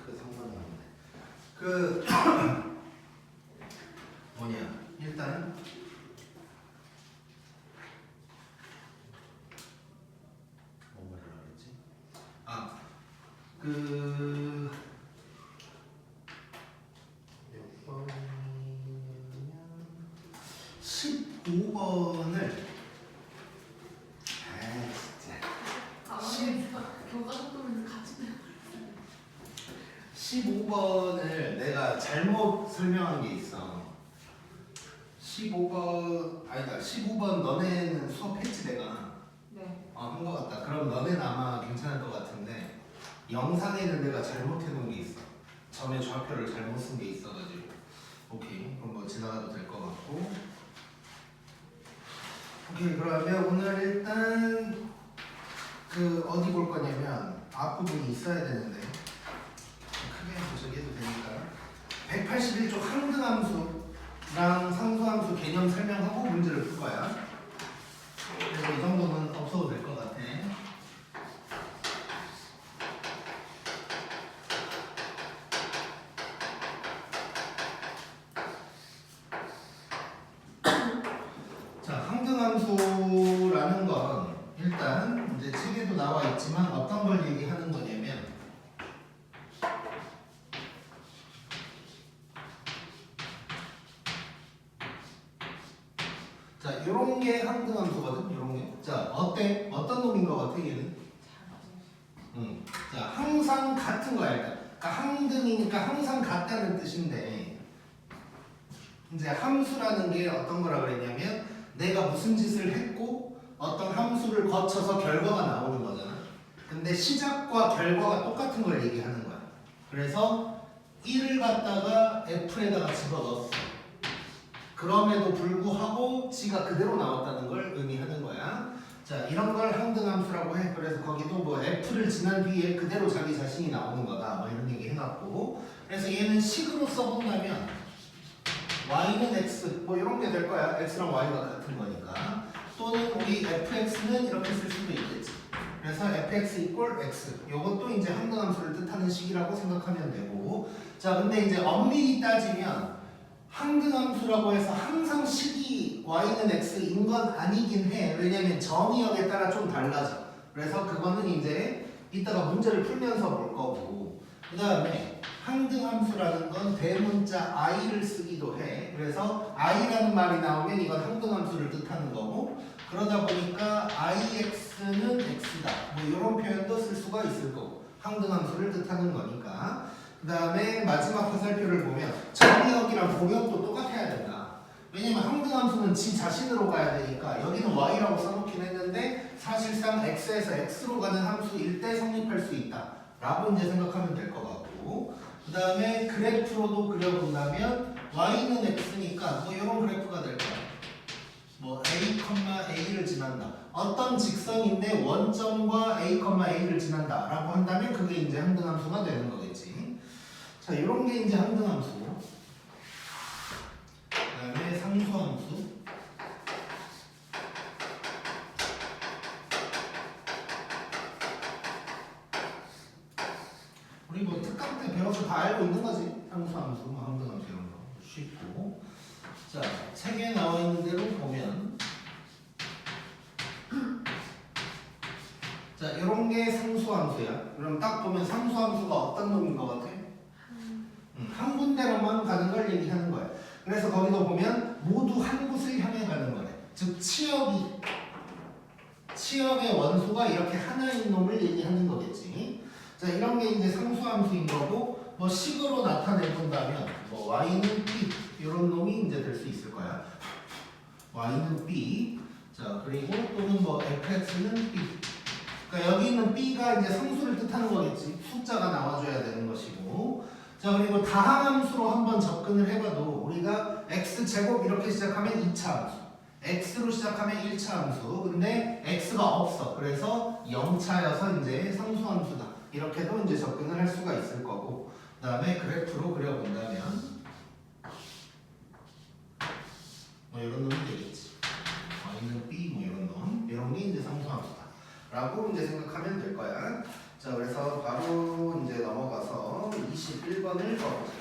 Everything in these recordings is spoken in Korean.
크게 상관이 없네. 그 뭐냐 일단 뭐 말을 하겠지? 그 몇 번이냐면 15번을 진짜 교과서도 같이 15번을 내가 잘못 설명한 게 있어. 15번 아니다. 15번 너네는 수업했지 내가. 네. 한 거 같다. 그럼 너네는 아마 괜찮을 것 같은데 영상에는 내가 잘못해 놓은 게 있어. 전에 좌표를 잘못 쓴 게 있어가지고. 오케이. 그럼 뭐 지나가도 될 것 같고. 오케이. 그러면 오늘 일단 그 어디 볼 거냐면 앞부분이 있어야 되는데 크게 저기 해도 되니까 181쪽 항등함수랑 상수함수 개념 설명하고 문제를 풀 거야. 그래서 이 정도는 없어도 될 것 같아. 자, 항등함수라는 건 일단 이제 책에도 나와 있지만 어떤 걸 얘기하는 거냐면 자, 요런 게 항등함수거든. 요런 게. 자, 어때? 어떤 놈인 것 같아 얘는? 자, 항상 같은 거야 일단. 그러니까 항등이니까 항상 같다는 뜻인데 이제 함수라는 게 어떤 거라 그랬냐면 내가 무슨 짓을 했고 어떤 함수를 거쳐서 결과가 나오는 거잖아. 근데 시작과 결과가 똑같은 걸 얘기하는 거야. 그래서 1을 갖다가 F에다가 집어넣었어. 그럼에도 불구하고 G가 그대로 나왔다는 걸 의미하는 거야. 자, 이런 걸 항등함수라고 해. 그래서 거기도 뭐 F를 지난 뒤에 그대로 자기 자신이 나오는 거다. 뭐 이런 얘기 해놨고. 그래서 얘는 식으로 써본다면 Y는 X 뭐 이런 게 될 거야. X랑 Y가 같은 거니까. 또는 우리 fx는 이렇게 쓸 수도 있겠지. 그래서 fx 이꼴 x. 이것도 이제 항등함수를 뜻하는 식이라고 생각하면 되고. 자, 근데 이제 엄밀히 따지면 항등함수라고 해서 항상 식이 y는 x인 건 아니긴 해. 왜냐면 정의역에 따라 좀 달라져. 그래서 그거는 이제 이따가 문제를 풀면서 볼 거고. 그 다음에 항등함수라는 건 대문자 i를 쓰기도 해. 그래서 i라는 말이 나오면 이건 항등함수를 뜻하는 거고, 그러다 보니까 ix는 x다. 뭐 이런 표현도 쓸 수가 있을 거고, 항등함수를 뜻하는 거니까. 그 다음에 마지막 화살표를 보면 정의역이랑 공역도 똑같아야 된다. 왜냐면 항등함수는 지 자신으로 가야 되니까 여기는 y라고 써놓긴 했는데 사실상 x에서 x로 가는 함수일 때 성립할 수 있다 라고 이제 생각하면 될 것 같고, 그 다음에 그래프로도 그려본다면 y는 x니까 뭐 이런 그래프가 될 거야. 뭐 a, a를 지난다. 어떤 직선인데 원점과 a, a를 지난다 라고 한다면 그게 이제 항등함수가 되는 거겠지. 자, 이런 게 이제 항등함수. 그 다음에 상수함수. 우리 뭐 특강 때 배워서 다 알고 있는 거지. 상수함수, 뭐 항등함수 이런 거 쉽고. 자, 책에 나와 있는 대로 보면 자, 이런 게 상수함수야. 그럼 딱 보면 상수함수가 어떤 놈인 것 같아? 한 군데로만 가는 걸 얘기하는 거야. 그래서 거기도 보면 모두 한 곳을 향해 가는 거래. 즉 치역의 원소가 이렇게 하나인 놈을 얘기하는 거겠지. 자, 이런 게 이제 상수함수인 거고, 뭐 식으로 나타내 본다면 뭐 y는 b 이런 놈이 이제 될 수 있을 거야. y는 b. 자, 그리고 또는 뭐 fx는 b. 그러니까 여기 있는 b가 이제 상수를 뜻하는 거겠지. 숫자가 나와줘야 되는 것이고. 자, 그리고 다항함수로 한번 접근을 해봐도 우리가 x제곱 이렇게 시작하면 2차 함수, x로 시작하면 1차 함수, 근데 x가 없어. 그래서 0차여서 이제 상수함수다. 이렇게도 이제 접근을 할 수가 있을 거고, 그 다음에 그래프로 그려본다면 뭐 이런 놈이 되겠지. y는 b 뭐 이런 놈, 이런 게 이제 상수함수다 라고 이제 생각하면 될 거야. 자, 그래서 21번을 써보자.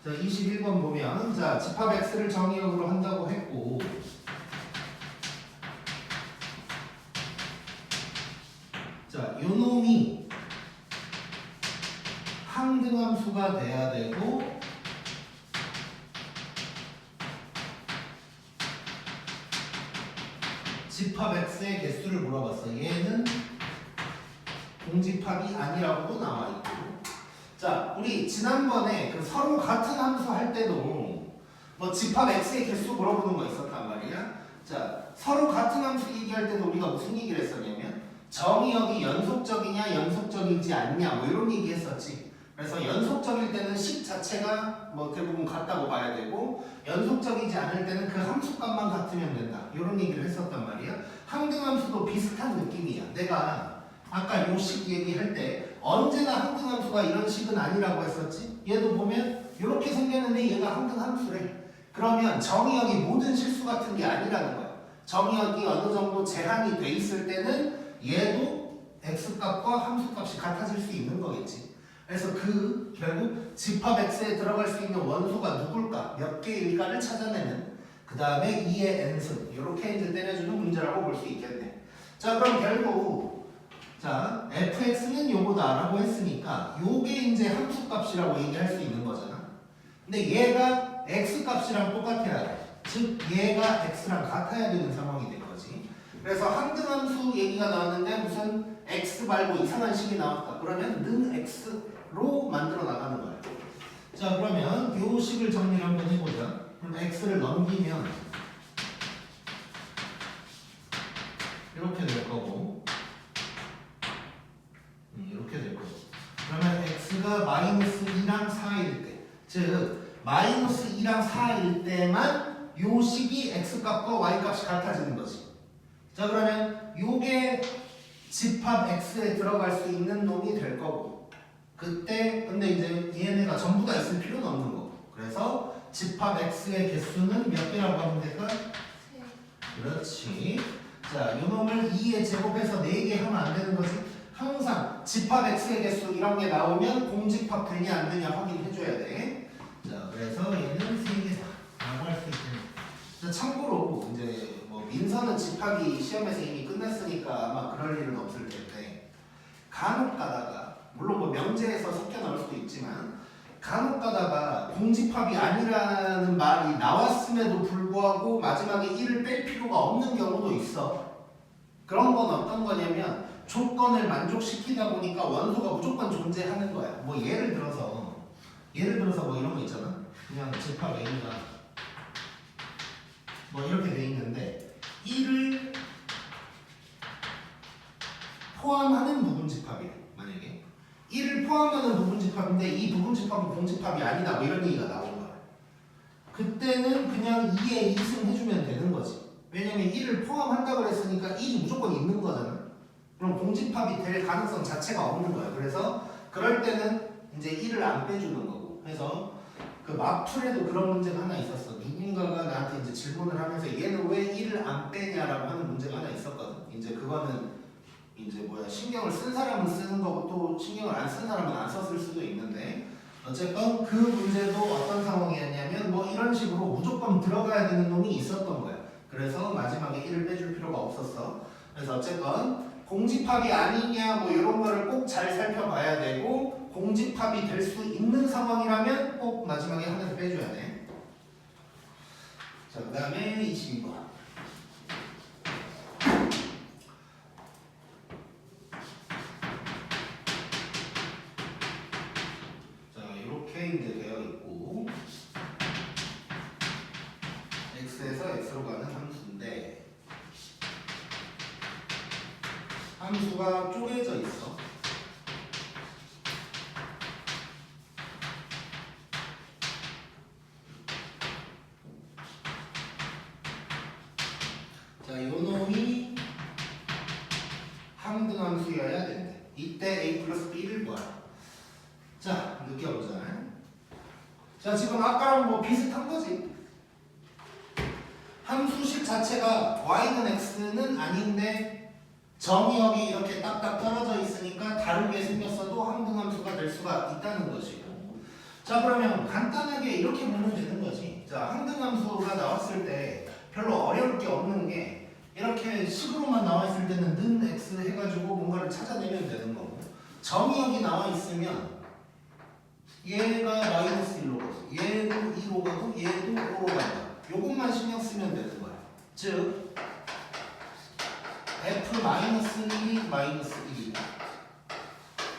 자, 21번 보면 자, 집합 x를 정의역으로 한다고 했고 자, 요 놈이 항등함수가 돼야 되고 집합 x의 개수를 물어봤어. 얘는 공집합이 아니라고도 나와 있고. 자, 우리 지난번에 그 서로 같은 함수 할 때도 뭐 집합 x의 개수 물어보는 거 있었단 말이야. 자, 서로 같은 함수 얘기할 때도 우리가 무슨 얘기를 했었냐면 정의역이 연속적이냐 연속적이지 않냐 뭐 이런 얘기 했었지. 그래서 연속적일 때는 식 자체가 뭐 대부분 같다고 봐야 되고 연속적이지 않을 때는 그 함수값만 같으면 된다 이런 얘기를 했었단 말이야. 항등함수도 비슷한 느낌이야. 내가 아까 요 식 얘기할 때 언제나 항등함수가 이런 식은 아니라고 했었지. 얘도 보면 이렇게 생겼는데 얘가 항등함수래. 그러면 정의역이 모든 실수 같은 게 아니라는 거야. 정의역이 어느 정도 제한이 돼 있을 때는 얘도 x값과 함수값이 같아질 수 있는 거겠지. 그래서 그 결국 집합 x에 들어갈 수 있는 원소가 누굴까, 몇 개일까를 찾아내는 그 다음에 2의 n승 이렇게 이제 때려주는 문제라고 볼 수 있겠네. 자, 그럼 결국 자 fx는 요거다라고 했으니까 요게 이제 함수값이라고 얘기할 수 있는 거잖아. 근데 얘가 x값이랑 똑같아야 돼. 즉 얘가 x랑 같아야 되는 상황이 된 거지. 그래서 항등함수 얘기가 나왔는데 무슨 x 말고 이상한 식이 나왔다. 그러면 는 x로 만들어 나가는 거야. 자, 그러면 요 식을 정리를 한번 해보자. 그럼 x를 넘기면 이렇게 될 거고 이렇게 될 거고 그러면 x가 마이너스 2랑 4일 때 즉 마이너스 2랑 4일 때만 요 식이 x값과 y값이 같아지는 거지. 자, 그러면 요게 집합 x에 들어갈 수 있는 놈이 될 거고 그때 근데 이제 얘네가 전부 다 있을 필요는 없는 거고 그래서 집합 x의 개수는 몇 개라고 하면 될까? 그렇지. 자, 요 놈을 2에 제곱해서 4개 하면 안 되는 거지. 항상 집합 x의 개수 이런 게 나오면 공집합 되냐 안 되냐 확인해 줘야 돼. 자, 그래서 얘는 3개다라고 할 수 있겠네. 자, 참고로 이제 뭐 민서는 집합이 시험에서 이미 끝났으니까 아마 그럴 일은 없을 텐데 간혹 가다가 물론 뭐 명제에서 섞여 나올 수도 있지만 간혹 가다가 공집합이 아니라는 말이 나왔음에도 불구하고 마지막에 1을 뺄 필요가 없는 경우도 있어. 그런 건 어떤 거냐면 조건을 만족시키다 보니까 원소가 무조건 존재하는 거야. 뭐 예를 들어서 뭐 이런 거 있잖아. 그냥 집합 A가 뭐 이렇게 돼 있는데 1을 포함하는 부분집합이래. 만약에 1을 포함하는 부분집합인데 이 부분집합은 공집합이 아니다 뭐 이런 얘기가 나오는 거야. 그때는 그냥 2에 2승 해주면 되는 거지. 왜냐면 1을 포함한다고 그랬으니까 1이 무조건 있는 거잖아. 그럼 공집합이 될 가능성 자체가 없는 거야. 그래서 그럴 때는 이제 1을 안 빼주는 거고. 그래서 그 마풀에도 그런 문제가 하나 있었어. 누군가가 나한테 이제 질문을 하면서 얘는 왜 1을 안 빼냐라고 하는 문제가 하나 있었거든. 이제 그거는 이제 뭐야 신경을 쓴 사람은 쓰는 거고 또 신경을 안 쓴 사람은 안 썼을 수도 있는데 어쨌건 그 문제도 어떤 상황이었냐면 뭐 이런 식으로 무조건 들어가야 되는 놈이 있었던 거야. 그래서 마지막에 1을 빼줄 필요가 없었어. 그래서 어쨌건 공집합이 아니냐 뭐 이런 거를 꼭 잘 살펴봐야 되고 공집합이 될 수 있는 상황이라면 꼭 마지막에 하나를 빼줘야 돼. 자, 그 다음에 22번. 자, 이렇게 이제 되어 있고 x에서 x로 가는 함수인데 함수가 쪼개져 있어. 자, 요 놈이 항등함수여야 된대. 이때 a 플러스 b를 구하라. 자, 느껴보자. 자, 지금 아까랑 뭐 비슷한 거지. 함수식 자체가 y는 x는 아닌데 정의역이 이렇게 딱딱 떨어져 있으니까 다르게 생겼어도 항등함수가 될 수가 있다는 것이고. 자, 그러면 간단하게 이렇게 보면 되는 거지. 자, 항등함수가 나왔을 때 별로 어려울 게 없는 게 이렇게 식으로만 나와 있을 때는 는 x 해가지고 뭔가를 찾아내면 되는 거고, 정의역이 나와 있으면 얘가 마이너스 1로 가고 얘도 2로 가고 얘도 5로 간다. 요것만 신경 쓰면 되는 거야. 즉 f 마이너스 1이 마이너스 1이고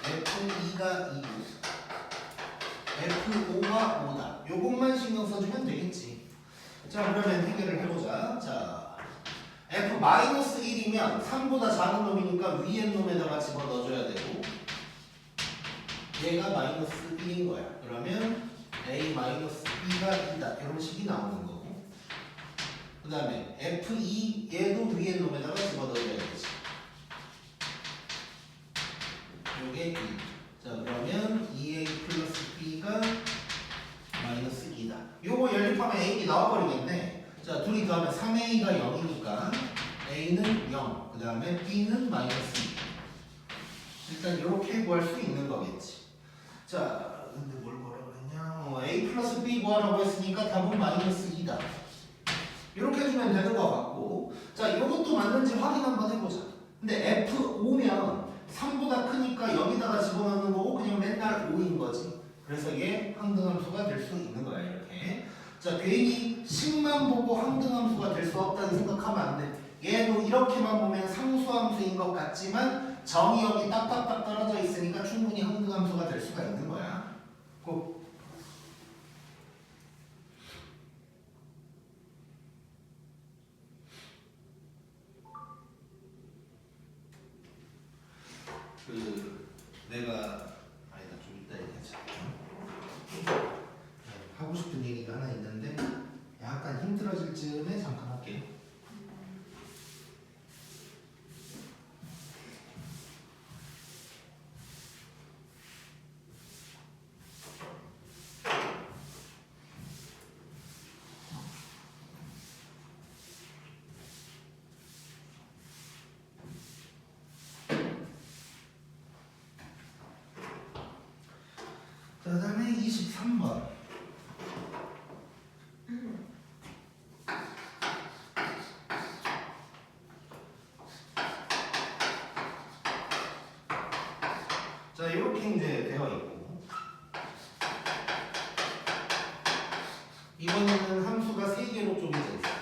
f2가 2고 f5가 5다. 요것만 신경 써주면 되겠지. 자, 그러면 해결을 해보자. 자, f 마이너스 1이면 3보다 작은 놈이니까 위에 놈에다가 집어넣어줘야 되고, 얘가 마이너스 1인 거야. 그러면 a 마이너스 2가 2다. 이런 식이 나오는 거고, 그 다음에 f2 얘도 위에 놈에다가 집어넣어줘야 되지. 요게 2. 자, 그러면 2a 플러스 b가 마이너스 2다. 요거 연립하면 a이 나와버리겠네. 자, 둘이 더하면 3a가 0이니까 a는 0, 그 다음에 b는 마이너스 2. 일단 이렇게 구할 수 있는 거겠지. 자, 근데 뭘 뭐라 그랬냐? a 플러스 b 구하라고 했으니까 답은 마이너스 2다. 이렇게 해주면 되는 것 같고, 자, 이것도 맞는지 확인 한번 해보자. 근데 f5면 3보다 크니까 여기다가 집어넣는 거고 그냥 맨날 5인 거지. 그래서 얘 항등함수가 될 수 있는 거야, 이렇게. 자, 괜히 식만 보고 항등함수가 될 수 없다는 생각하면 안 돼. 얘도 이렇게만 보면 상수함수인 것 같지만 정의역이 딱딱딱 떨어져 있으니까 충분히 항등함수가 될 수가 있는 거야. 꼭. 내가 아니다, 좀 이따 얘기하자. 하고 싶은 얘기가 하나 있는데 약간 힘들어질 즈음에 잠깐 할게. 자, 그 다음에 23번. 자, 이렇게 이제 되어 있고, 이번에는 함수가 3개로 쪼개져 있어.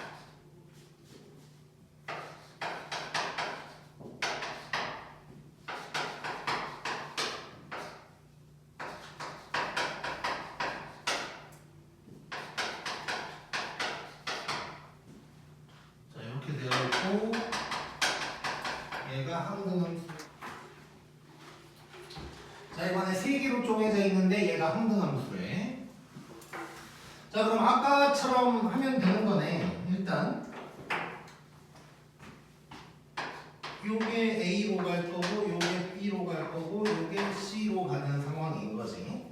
자, 이렇게 되어 있고, 얘가 항등함수. 자, 이번에 3개로 쪼개져 있는데 얘가 항등함수래. 자, 그럼 아까처럼 하면 되는 거네. 일단 요게 A로 갈 거고 요게 B로 갈 거고 요게 C로 가는 상황인 거지.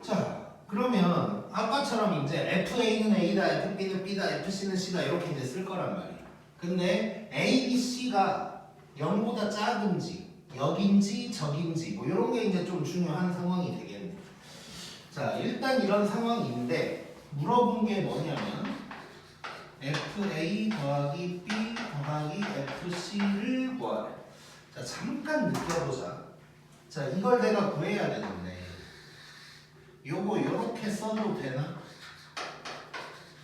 자, 그러면 아까처럼 이제 FA는 A다, FB는 B다, FC는 C다 이렇게 이제 쓸 거란 말이야. 근데 A, B, C가 0보다 작은지 여긴지 저긴지 뭐 이런 게 이제 좀 중요한 상황이 되겠네. 자, 일단 이런 상황인데 물어본 게 뭐냐면 FA 더하기 B 더하기 FC를 구하래. 자, 잠깐 느껴보자. 자, 이걸 내가 구해야 되는데 요거 요렇게 써도 되나?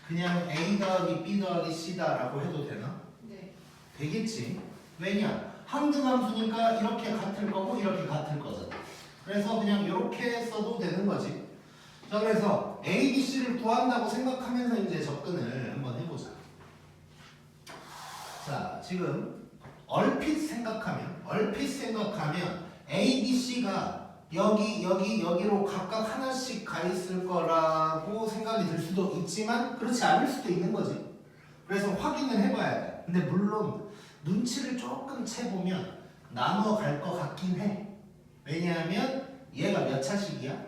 그냥 A 더하기 B 더하기 C다라고 해도 되나? 네. 되겠지. 왜냐? 항등함수니까 이렇게 같을 거고 이렇게 같을 거잖아. 그래서 그냥 이렇게 써도 되는 거지. 자, 그래서 A, B, C를 구한다고 생각하면서 이제 접근을 한번 해보자. 자, 지금 얼핏 생각하면 A, B, C가 여기로 각각 하나씩 가 있을 거라고 생각이 들 수도 있지만 그렇지 않을 수도 있는 거지. 그래서 확인을 해봐야 돼. 근데 물론 눈치를 조금 채보면 나눠 갈 것 같긴 해. 왜냐하면 얘가 몇 차식이야?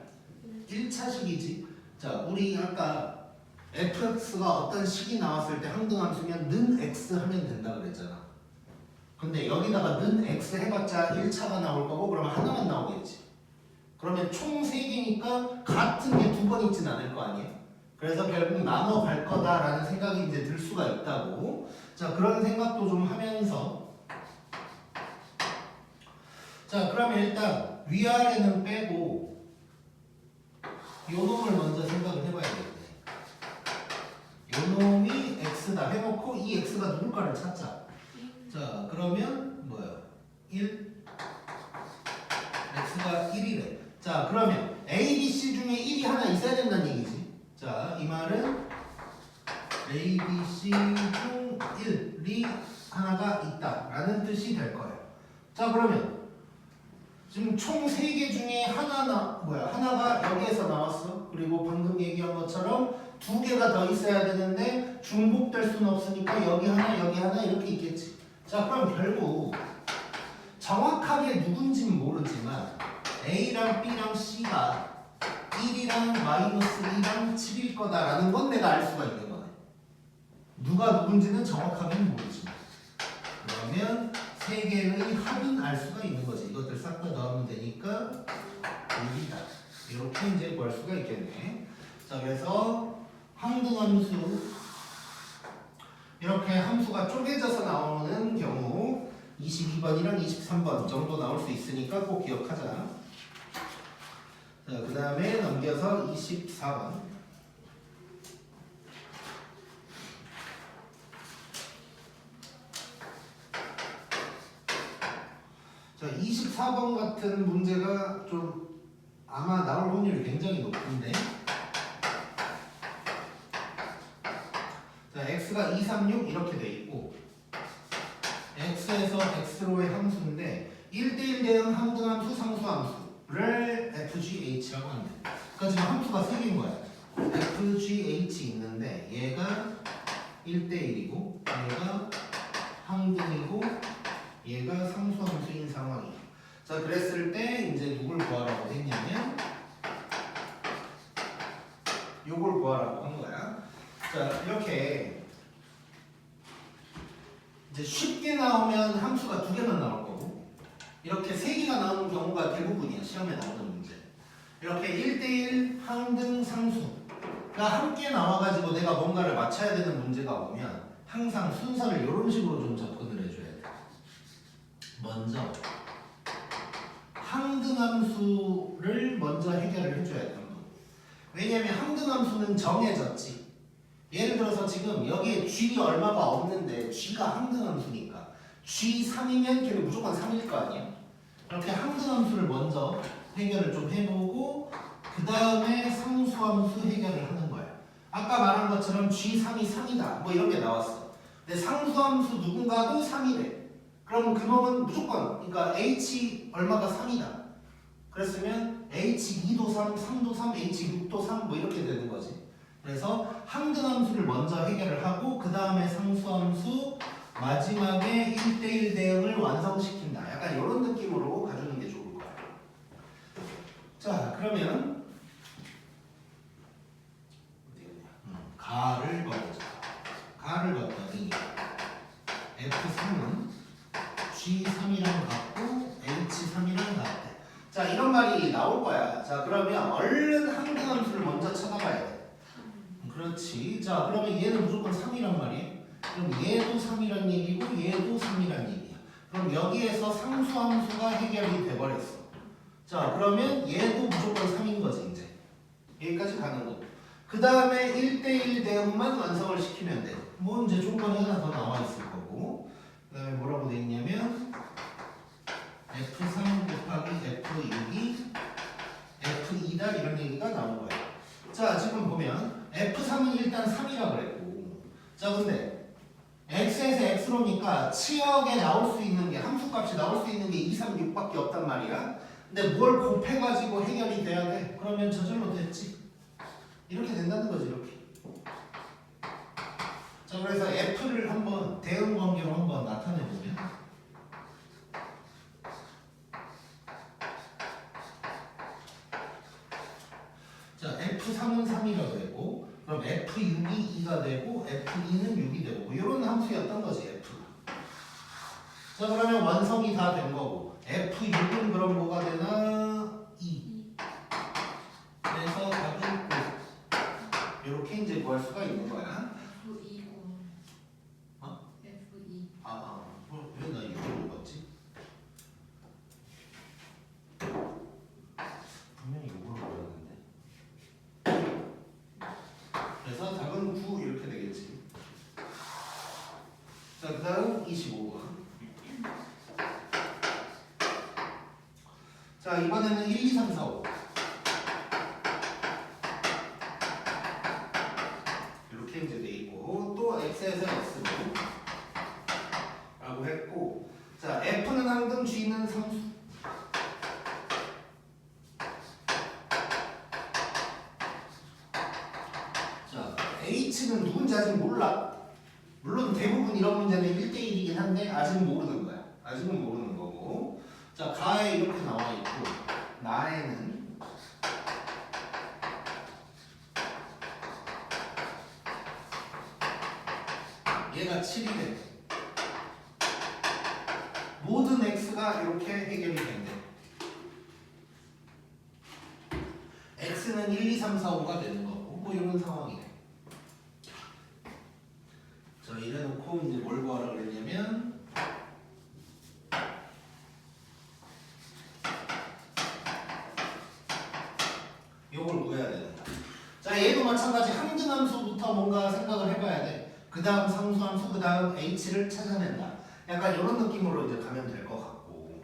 1차식이지. 자, 우리 아까 fx가 어떤 식이 나왔을 때 항등함수면 는 x 하면 된다 그랬잖아. 근데 여기다가 는 x 해봤자 1차가 나올 거고 그러면 하나만 나오겠지. 그러면 총 3개니까 같은 게 2번 있진 않을 거 아니에요? 그래서 결국 나눠 갈 거다라는 생각이 이제 들 수가 있다고. 자, 그런 생각도 좀 하면서. 자, 그러면 일단 위아래는 빼고 요 놈을 먼저 생각을 해봐야겠네. 요 놈이 x다 해놓고 이 x가 누굴까를 찾자. 자, 그러면 뭐야? 1 x가 1이래. 자, 그러면 A, B, C 중에 1이 하나 있어야 된다는 얘기지. 자, 이 말은 A, B, C 중 1이 하나가 있다라는 뜻이 될 거예요. 자, 그러면 지금 총 3개 중에 하나가 여기에서 나왔어. 그리고 방금 얘기한 것처럼 2개가 더 있어야 되는데 중복될 수는 없으니까 여기 하나 이렇게 있겠지. 자, 그럼 결국 정확하게 누군지는 모르지만 A랑 B랑 C가 1이랑 마이너스 2랑 7일 거다라는 건 내가 알 수가 있는 거네. 누가 누군지는 정확하게는 모르지만 그러면 3개의 합은 알 수가 있는 거지. 이것들 싹 다 넣으면 되니까 여기다 이렇게 이제 구할 수가 있겠네. 자, 그래서 항등함수 이렇게 함수가 쪼개져서 나오는 경우 22번이랑 23번 정도 나올 수 있으니까 꼭 기억하자. 자, 그 다음에 넘겨서 24번. 자, 24번 같은 문제가 좀 아마 나올 확률이 굉장히 높은데. 자, x가 2, 3, 6 이렇게 돼 있고 x에서 x로의 함수인데 1대1 대응 항등함수 상수함수를 FGH라고 합니다. 그러니까 지금 함수가 3개인 거야. FGH 있는데 얘가 1대1이고 얘가 항등이고 얘가 상수함수인 상황이에요. 자, 그랬을 때 이제 누굴 구하라고 했냐면 요걸 구하라고 한 거야. 자, 이렇게 이제 쉽게 나오면 함수가 2개만 나올 거고 이렇게 3개가 나오는 경우가 대부분이야. 시험에 나오는 문제. 이렇게 1대1 항등 상수가 함께 나와가지고 내가 뭔가를 맞춰야 되는 문제가 오면 항상 순서를 이런 식으로 좀 접근을 해줘야 돼. 먼저 항등함수를 먼저 해결을 해줘야 돼. 왜냐면 항등함수는 정해졌지. 예를 들어서 지금 여기에 G 얼마가 없는데 G가 항등함수니까 G3이면 걔는 무조건 3일 거 아니야. 이렇게 항등함수를 먼저 해결을 좀 해보고 그 다음에 상수함수 해결을 하는 거야. 아까 말한 것처럼 G3이 3이다 뭐 이런 게 나왔어. 근데 상수함수 누군가도 3이래. 그럼 그 놈은 무조건 그러니까 H 얼마가 3이다. 그랬으면 H2도 3, 3도 3, H6도 3 뭐 이렇게 되는 거지. 그래서 항등함수를 먼저 해결을 하고 그 다음에 상수함수 마지막에 1대1 대응을 완성시킨다. 약간 이런 느낌으로 가주는 게 좋을 거야. 자, 그러면 가를 걸자. 가를 걷더니 F3은 G3이랑 같고 H3이랑 같대. 자, 이런 말이 나올 거야. 자, 그러면 얼른 항등함수를 먼저 찾아봐야 돼. 그렇지. 자, 그러면 얘는 무조건 3이란 말이에요. 그럼 얘도 3이란 얘기고 얘도 3이란 얘기야. 그럼 여기에서 상수함수가 해결이 돼버렸어. 자, 그러면 얘도 무조건 3인 거지 이제. 여기까지 가는 거. 그 다음에 1대1 대응만 완성을 시키면 돼. 뭐 이제 조건이 하나 더 나와 있을 거고. 그 다음에 뭐라고 돼 있냐면 F3 곱하기 F6이 F2다 이런 얘기가 나온 거야. 자, 지금 보면 F3은 일단 3이라고 그랬고 자, 근데 X에서 X로니까 치역에 나올 수 있는 게 함수값이 나올 수 있는 게 2, 3, 6밖에 없단 말이야. 근데 뭘 곱해가지고 해결이 돼야 돼. 그러면 저절로 됐지. 이렇게 된다는 거지 이렇게. 자, 그래서 F를 한번 대응 관계로 한번 나타내보면 자, F3은 3이라고 했고 그럼 F6이 2가 되고 F2는 6이 되고 이런 함수였던 거지 F. 자 그러면 완성이 다 된 거고 F6은 그럼 뭐가 되나? 2. 그래서 답은 5. 이렇게 이제 구할 수가 있는 거야. F20. 어? F2. 왜 나 이걸 못 봤지? 분명히 이걸 보였는데. 그래서 답은 9 이렇게 되겠지. 자, 그 다음 25번. 자, 이번에는 1, 2, 3, 4, 5. 이렇게 이제 돼 있고, 또 X에서 X로 라고 했고, 자, F는 항등, G는 상수. 자, H는 누군지 아직 몰라. 물론 대부분 이런 문제는 1대1이긴 한데 아직은 모르는 거야. 아직은 모르는 거고. 자, 가에 이렇게 나와 있고 나에는 얘가 7이 돼. 모든 x가 이렇게 해결이 된대. x는 1, 2, 3, 4, 5가 되는 거고 뭐 이런 상황이래. 자, 이래놓고 이제 뭘 구하라 그랬냐면 요걸 구해야 된다. 자, 얘도 마찬가지 항등함수부터 뭔가 생각을 해봐야 돼. 그 다음 상수함수, 그 다음 h를 찾아낸다. 약간 이런 느낌으로 이제 가면 될 것 같고.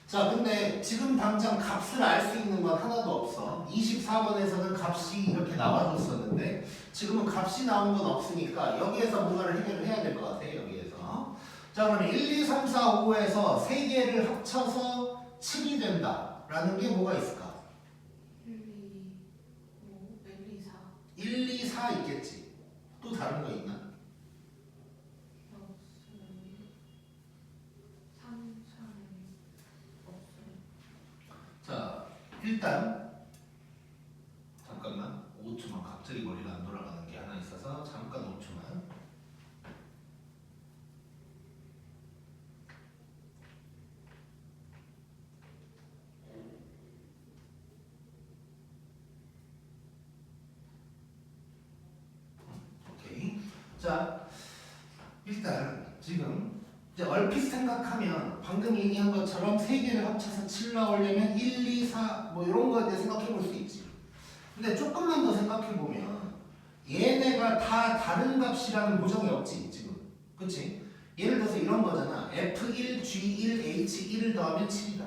자, 근데 지금 당장 값을 알 수 있는 건 하나도 없어. 24번에서는 값이 이렇게 나와줬었는데 지금은 값이 나온 건 없으니까 여기에서 뭔가를 해결을 해야 될 것 같아. 여기에서. 자, 그러면 1, 2, 3, 4, 5에서 3개를 합쳐서 7이 된다 라는 게 뭐가 있을까? 1, 2, 4 있겠지. 또 다른 거 있나? 3, 4, 없어요. 자, 일단 잠깐만 5초만 갑자기 머리가 안 돌아가는 게 하나 있어서 잠깐 5초만. 오케이. 자, 일단 지금 이제 얼핏 생각하면 방금 얘기한 것처럼 세 개를 합쳐서 7 나오려면 1, 2, 4 뭐 이런 거 이제 생각해 볼 수 있지. 근데 조금만 더 생각해 보면 얘네가 다 다른 값이라는 보장이 없지 지금. 그치? 예를 들어서 이런 거잖아. F1, G1, H1을 더하면 7이다.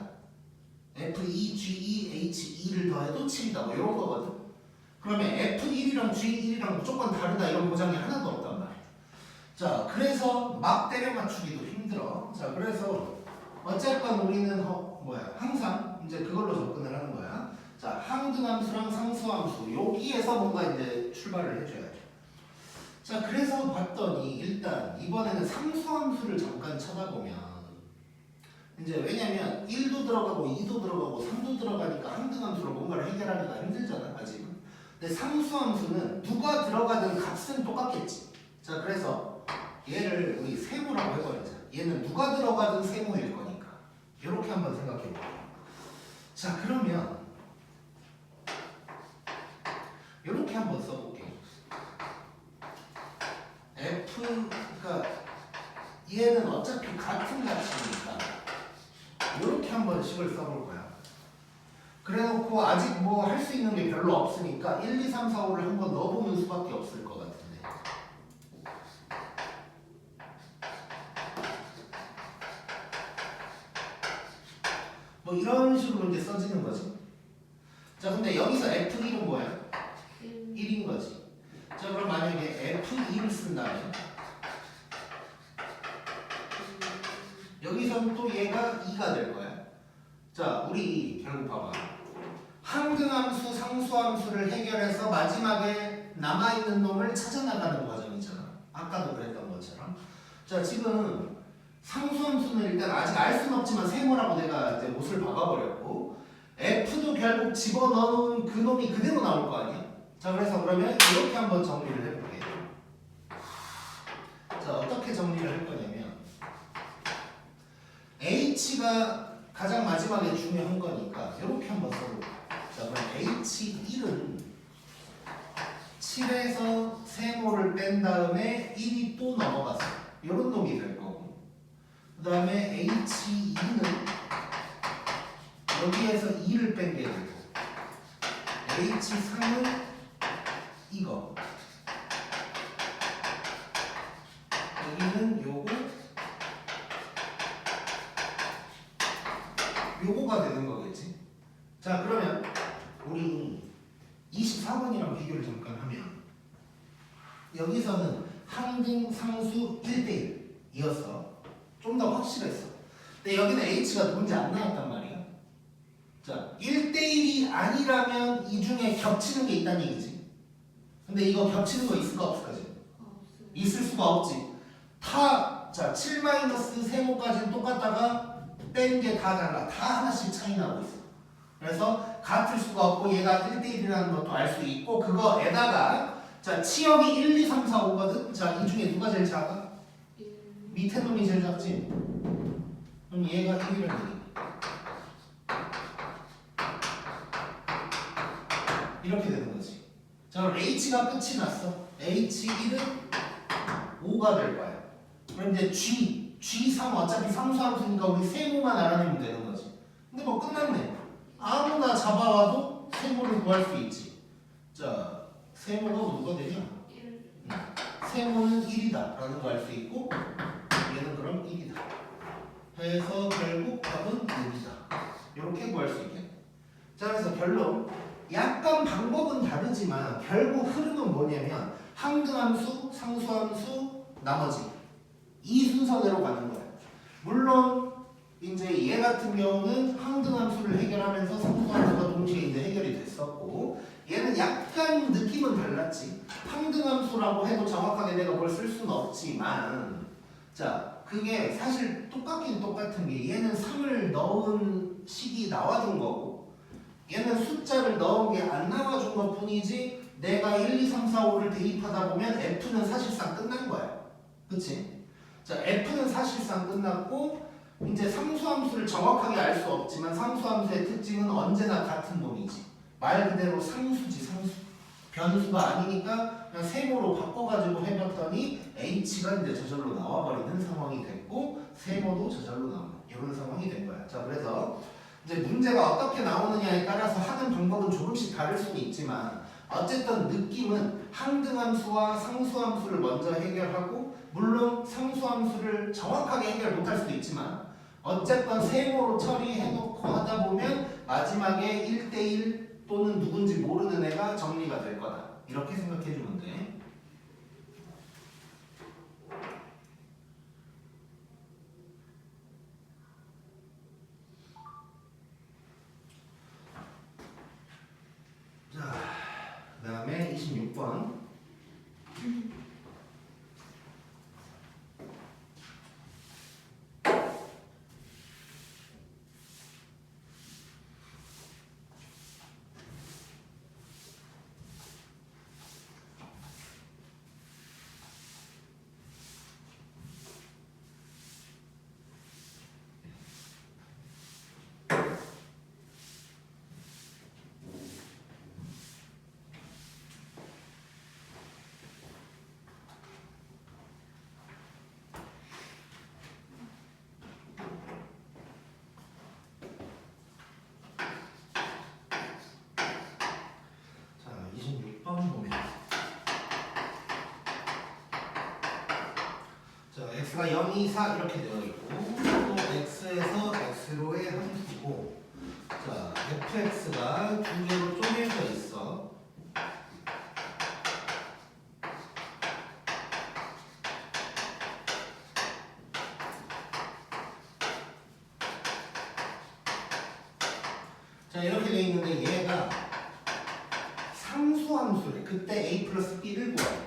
F2, G2, H2를 더해도 7이다. 뭐 이런 거거든. 그러면 F1이랑 G1이랑 무조건 다르다 이런 보장이 하나도 없단 말이야. 자, 그래서 막 때려 맞추기도 힘들어. 자, 그래서 어쨌건 우리는 항상 이제 그걸로 접근을 하는 거야. 자, 항등함수랑 상수함수 여기에서 뭔가 이제 출발을 해줘야죠. 자, 그래서 봤더니 일단 이번에는 상수함수를 잠깐 쳐다보면 이제 왜냐면 1도 들어가고 2도 들어가고 3도 들어가니까 항등함수로 뭔가를 해결하기가 힘들잖아 아직은. 근데 상수함수는 누가 들어가든 값은 똑같겠지. 자, 그래서 얘를 우리 세모라고 해버리자. 얘는 누가 들어가든 세모일 거니까 이렇게 한번 생각해볼게요. 자, 그러면 이렇게 한번 써볼게요. 그러니까 얘는 어차피 같은 값이니까 이렇게 한번 식을 써볼 거야. 그래놓고 아직 뭐 할 수 있는 게 별로 없으니까 1, 2, 3, 4, 5를 한번 넣어보는 수밖에 없을 것 같은데. 뭐 이런 식으로 이제 써지는 거지. 자, 근데 여기서 F1은 뭐야? 1인 거지. 자, 그럼 만약에 F2를 쓴다면 여기서는 또 얘가 2가 될 거야. 자, 우리 결국 봐봐. 항등함수, 상수함수를 해결해서 마지막에 남아있는 놈을 찾아나가는 과정이잖아. 아까도 그랬던 것처럼. 자, 지금 상수함수는 일단 아직 알 수는 없지만 세모라고 내가 이제 못을 박아버렸고 F도 결국 집어넣은 그 놈이 그대로 나올 거 아니야? 자, 그래서 그러면 이렇게 한번 정리를 해볼게. 자, 어떻게 정리를 할 거냐면 h가 가장 마지막에 중요한 거니까 이렇게 한번 써볼게요. 자, 그럼 h1은 7에서 세모를 뺀 다음에 1이 또 넘어갔어. 이런 놈이 될 거고. 그 다음에 h2는 여기에서 2를 뺀 게 되고, h3은 이거. 여기는 요거가 되는 거겠지. 자, 그러면 우리 24번이랑 비교를 잠깐 하면 여기서는 항등 상수 1대1이었어. 좀 더 확실했어. 근데 여기는 h가 누군지 안 나왔단 말이야. 자, 1대1이 아니라면 이 중에 겹치는 게 있다는 얘기지. 근데 이거 겹치는 거 있을까 없을까? 있을 수가 없지. 자, 7-세모까지는 똑같다가 뺀 게 다 달라. 다 하나씩 차이 나고 있어. 그래서 같을 수가 없고 얘가 1대1이라는 것도 알 수 있고, 그거에다가 자, 치역이 1, 2, 3, 4, 5거든. 자, 이 중에 누가 제일 작아? 밑에 놈이 제일 작지? 그럼 얘가 1이라는 얘기. 이렇게 되는 거지. 자, 그럼 h가 끝이 났어. h1은 5가 될 거야. 그럼 이제 g3 어차피 상수함수니까 우리 세모만 알아내면 되는 거지. 근데 뭐 끝났네. 아무나 잡아와도 세모를 구할 수 있지. 자, 세모가 누가 되냐? 세모는 1이다 라는 거 알 수 있고, 얘는 그럼 1이다 해서 결국 답은 6이다. 이렇게 구할 수 있겠네. 자, 그래서 결론, 약간 방법은 다르지만 결국 흐름은 뭐냐면 항등함수, 상수함수, 나머지 이 순서대로 가는 거야. 물론 이제 얘 같은 경우는 항등함수를 해결하면서 상수함수가 동시에 이제 해결이 됐었고, 얘는 약간 느낌은 달랐지. 항등함수라고 해도 정확하게 내가 뭘 쓸 수는 없지만, 자, 그게 사실 똑같긴 똑같은 게 얘는 3을 넣은 식이 나와준 거고, 얘는 숫자를 넣은 게 안 나와준 것 뿐이지, 내가 1, 2, 3, 4, 5를 대입하다 보면 F는 사실상 끝난 거야. 그치? 자, F는 사실상 끝났고, 이제 상수함수를 정확하게 알 수 없지만 상수함수의 특징은 언제나 같은 놈이지. 말 그대로 상수지, 상수. 변수가 아니니까 그냥 세모로 바꿔가지고 해봤더니 h가 이제 저절로 나와버리는 상황이 됐고, 세모도 저절로 나오는 이런 상황이 된 거야. 자, 그래서 이제 문제가 어떻게 나오느냐에 따라서 하는 방법은 조금씩 다를 수는 있지만, 어쨌든 느낌은 항등함수와 상수함수를 먼저 해결하고, 물론 상수함수를 정확하게 해결 못할 수도 있지만 어쨌든 세모로 처리해놓고 하다 보면 마지막에 1대1 또는 누군지 모르는 애가 정리가 될 거다. 이렇게 생각해주면 돼. 자, 그 다음에 26번. x가 0, 2, 4 이렇게 되어 있고, 또 x에서 x로의 함수고, 자, fx가 두 개로 쪼개져 있어. 자, 이렇게 되어 있는데 얘가 상수함수래. 그때 a 플러스 b를 구하래.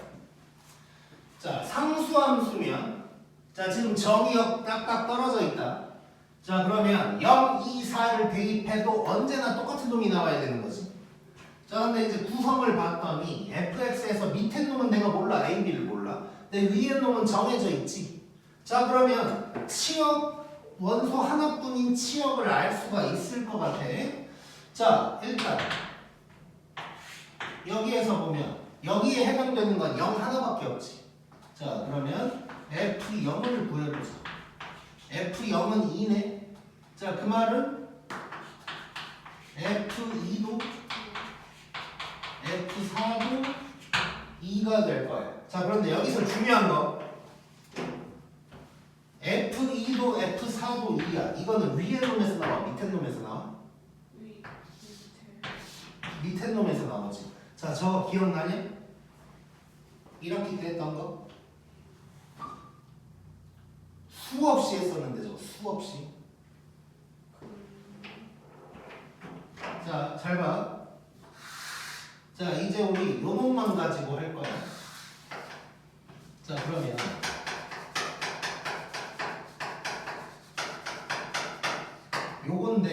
자, 상수함수면, 자, 지금 정이 딱딱 떨어져 있다. 자, 그러면 0, 2, 4를 대입해도 언제나 똑같은 놈이 나와야 되는 거지. 자, 근데 이제 구성을 봤더니 fx에서 밑에 놈은 내가 몰라. a, b를 몰라. 근데 위에 놈은 정해져 있지. 자, 그러면 치역 원소 하나뿐인 치역을 알 수가 있을 것 같아. 자, 일단 여기에서 보면 여기에 해당되는 건 0 하나밖에 없지. 자, 그러면 F0을 구해보자. F0은 2네. 자, 그 말은 F2도 F4도 2가 될 거예요. 자, 그런데 여기서 중요한 거 F2도 F4도 2야. 이거는 위에 놈에서 나와? 밑에 놈에서 나와? 밑에 놈에서 나오지. 자, 저거 기억나냐? 1학기 때 했던 거? 수없이 했었는데 저거 수없이. 자, 잘 봐. 자, 이제 우리 요 놈만 가지고 할 거야. 자, 그러면 요건데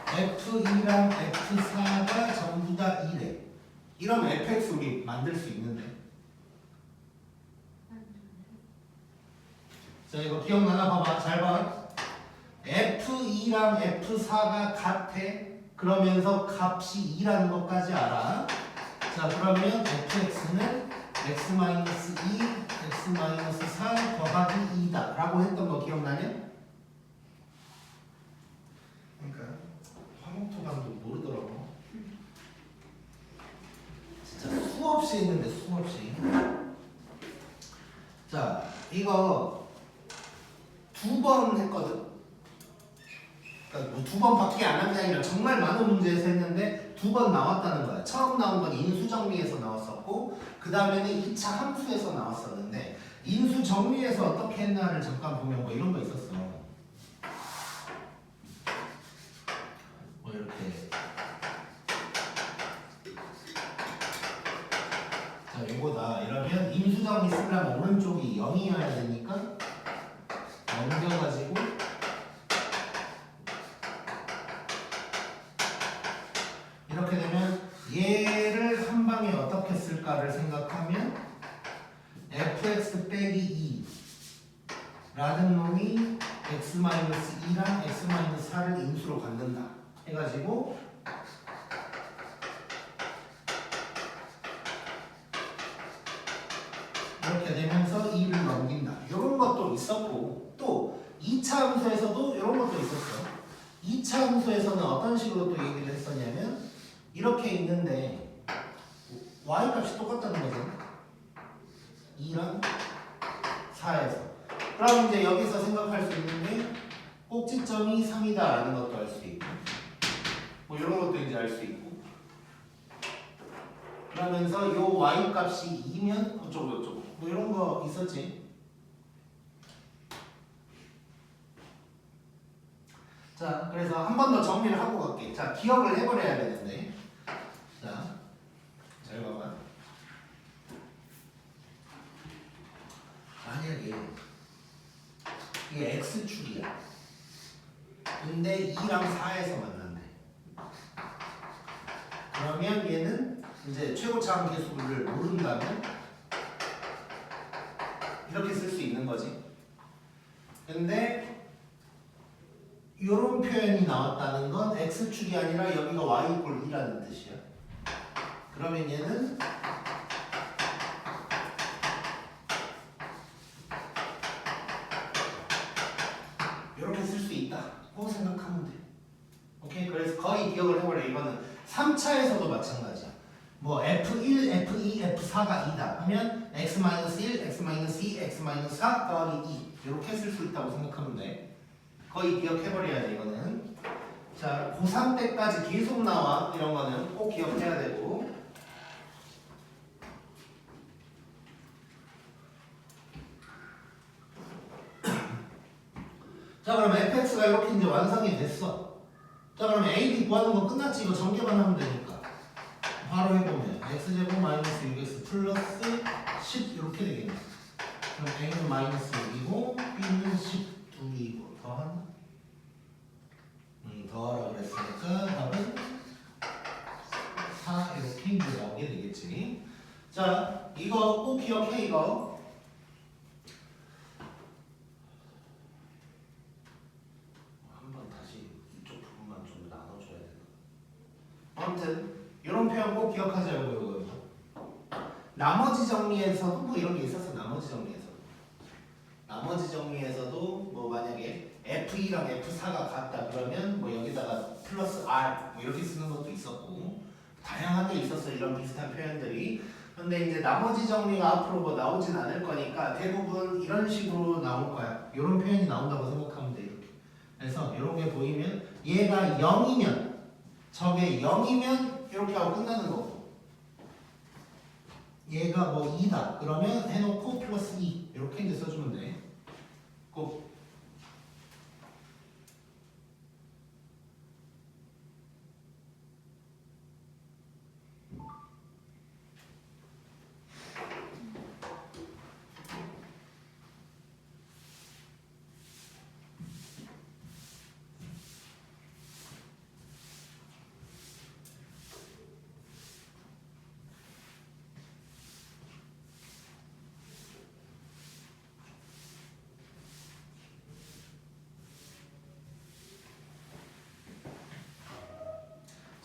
F2랑 F4가 전부 다 2래. 이러면 fx 우리 만들 수 있는데. 자, 이거 기억나나 봐봐. 잘 봐. F2랑 F4가 같아. 그러면서 값이 2라는 것까지 알아. 자, 그러면 fx는 x-2, x-4 더하기 2다 라고 했던 거 기억나냐? 그러니까 화목토감도 모르더라고. 진짜 수없이 했는데 수없이. 자, 이거 2번 했거든. 그러니까 뭐 2번밖에 안 한 게 아니라 정말 많은 문제에서 했는데 2번 나왔다는 거야. 처음 나온 건 인수정리에서 나왔었고 그 다음에는 2차 함수에서 나왔었는데 인수정리에서 어떻게 했나를 잠깐 보면 뭐 이런 거 있었어. 뭐 이렇게 자, 요거다. 이러면 인수정리 쓰려면 오른쪽이 0이어야 되니까 넘겨가지고 이렇게 되면 얘를 한 방에 어떻게 쓸까를 생각하면 fx 빼기 2 라는 놈이 x-2랑 x-4를 인수로 갖는다 해가지고 이렇게 되면서 2를 넘긴다. 이런 것도 있었고 또 2차 함수에서도 이런 것도 있었어. 2차 함수에서는 어떤 식으로 또 얘기를 했었냐면 이렇게 있는데 y 값이 똑같다는 거잖아. 2랑 4에서. 그럼 이제 여기서 생각할 수 있는 게 꼭지점이 3이다 라는 것도 알 수 있고 뭐 이런 것도 이제 알 수 있고 그러면서 요 y 값이 2면 어쩌고 저쩌고 뭐 이런 거 있었지. 자, 그래서 한 번 더 정리를 하고 갈게. 자, 기억을 해버려야 되는데. 자, 잘 봐봐. 만약에 이게 x축이야. 근데 2랑 4에서 만난대. 그러면 얘는 이제 최고차항 계수를 모른다면 이렇게 쓸 수 있는 거지. 근데 이런 표현이 나왔다는 건 x축이 아니라 여기가 y 이꼴 2라는 뜻이야. 그러면 얘는 이렇게 쓸 수 있다고 생각하면 돼. 오케이? 그래서 거의 기억을 해버려. 이거는 3차에서도 마찬가지야. 뭐 F1, F2, F4가 2다 하면 x-1, x-2, x-4 더하기 2 이렇게 쓸 수 있다고 생각하면 돼. 거의 기억해버려야지 이거는. 자, 고3 때까지 계속 나와. 이런 거는 꼭 기억해야 되고. 자, 그럼 fx가 이렇게 이제 완성이 됐어. 자, 그러면 a, b 구하는 거 끝났지. 이거 전개만 하면 되니까 바로 해보면 x제곱 마이너스 6x 플러스 10 이렇게 되겠네. 그럼 a는 마이너스 6이고 b는 12이고 더하나? 더하라 그랬으니까 답은 4 이렇게 이제 나오게 되겠지. 자, 이거 꼭 기억해. 이거 아무튼 이런 표현 꼭 기억하자고요. 이거. 나머지 정리에서도 뭐 이런 게 있었어. 나머지 정리에서도 뭐 만약에 F2랑 F4가 같다 그러면 뭐 여기다가 플러스 R 뭐 이렇게 쓰는 것도 있었고 다양하게 있었어. 이런 비슷한 표현들이. 근데 이제 나머지 정리가 앞으로 뭐 나오진 않을 거니까 대부분 이런 식으로 나올 거야. 이런 표현이 나온다고 생각하면 돼. 이렇게. 그래서 이런 게 보이면 얘가 0이면 저게 0이면 이렇게 하고 끝나는 거고 얘가 뭐 2다 그러면 해놓고 플러스 2 이렇게 이제 써주면 돼. 꼭.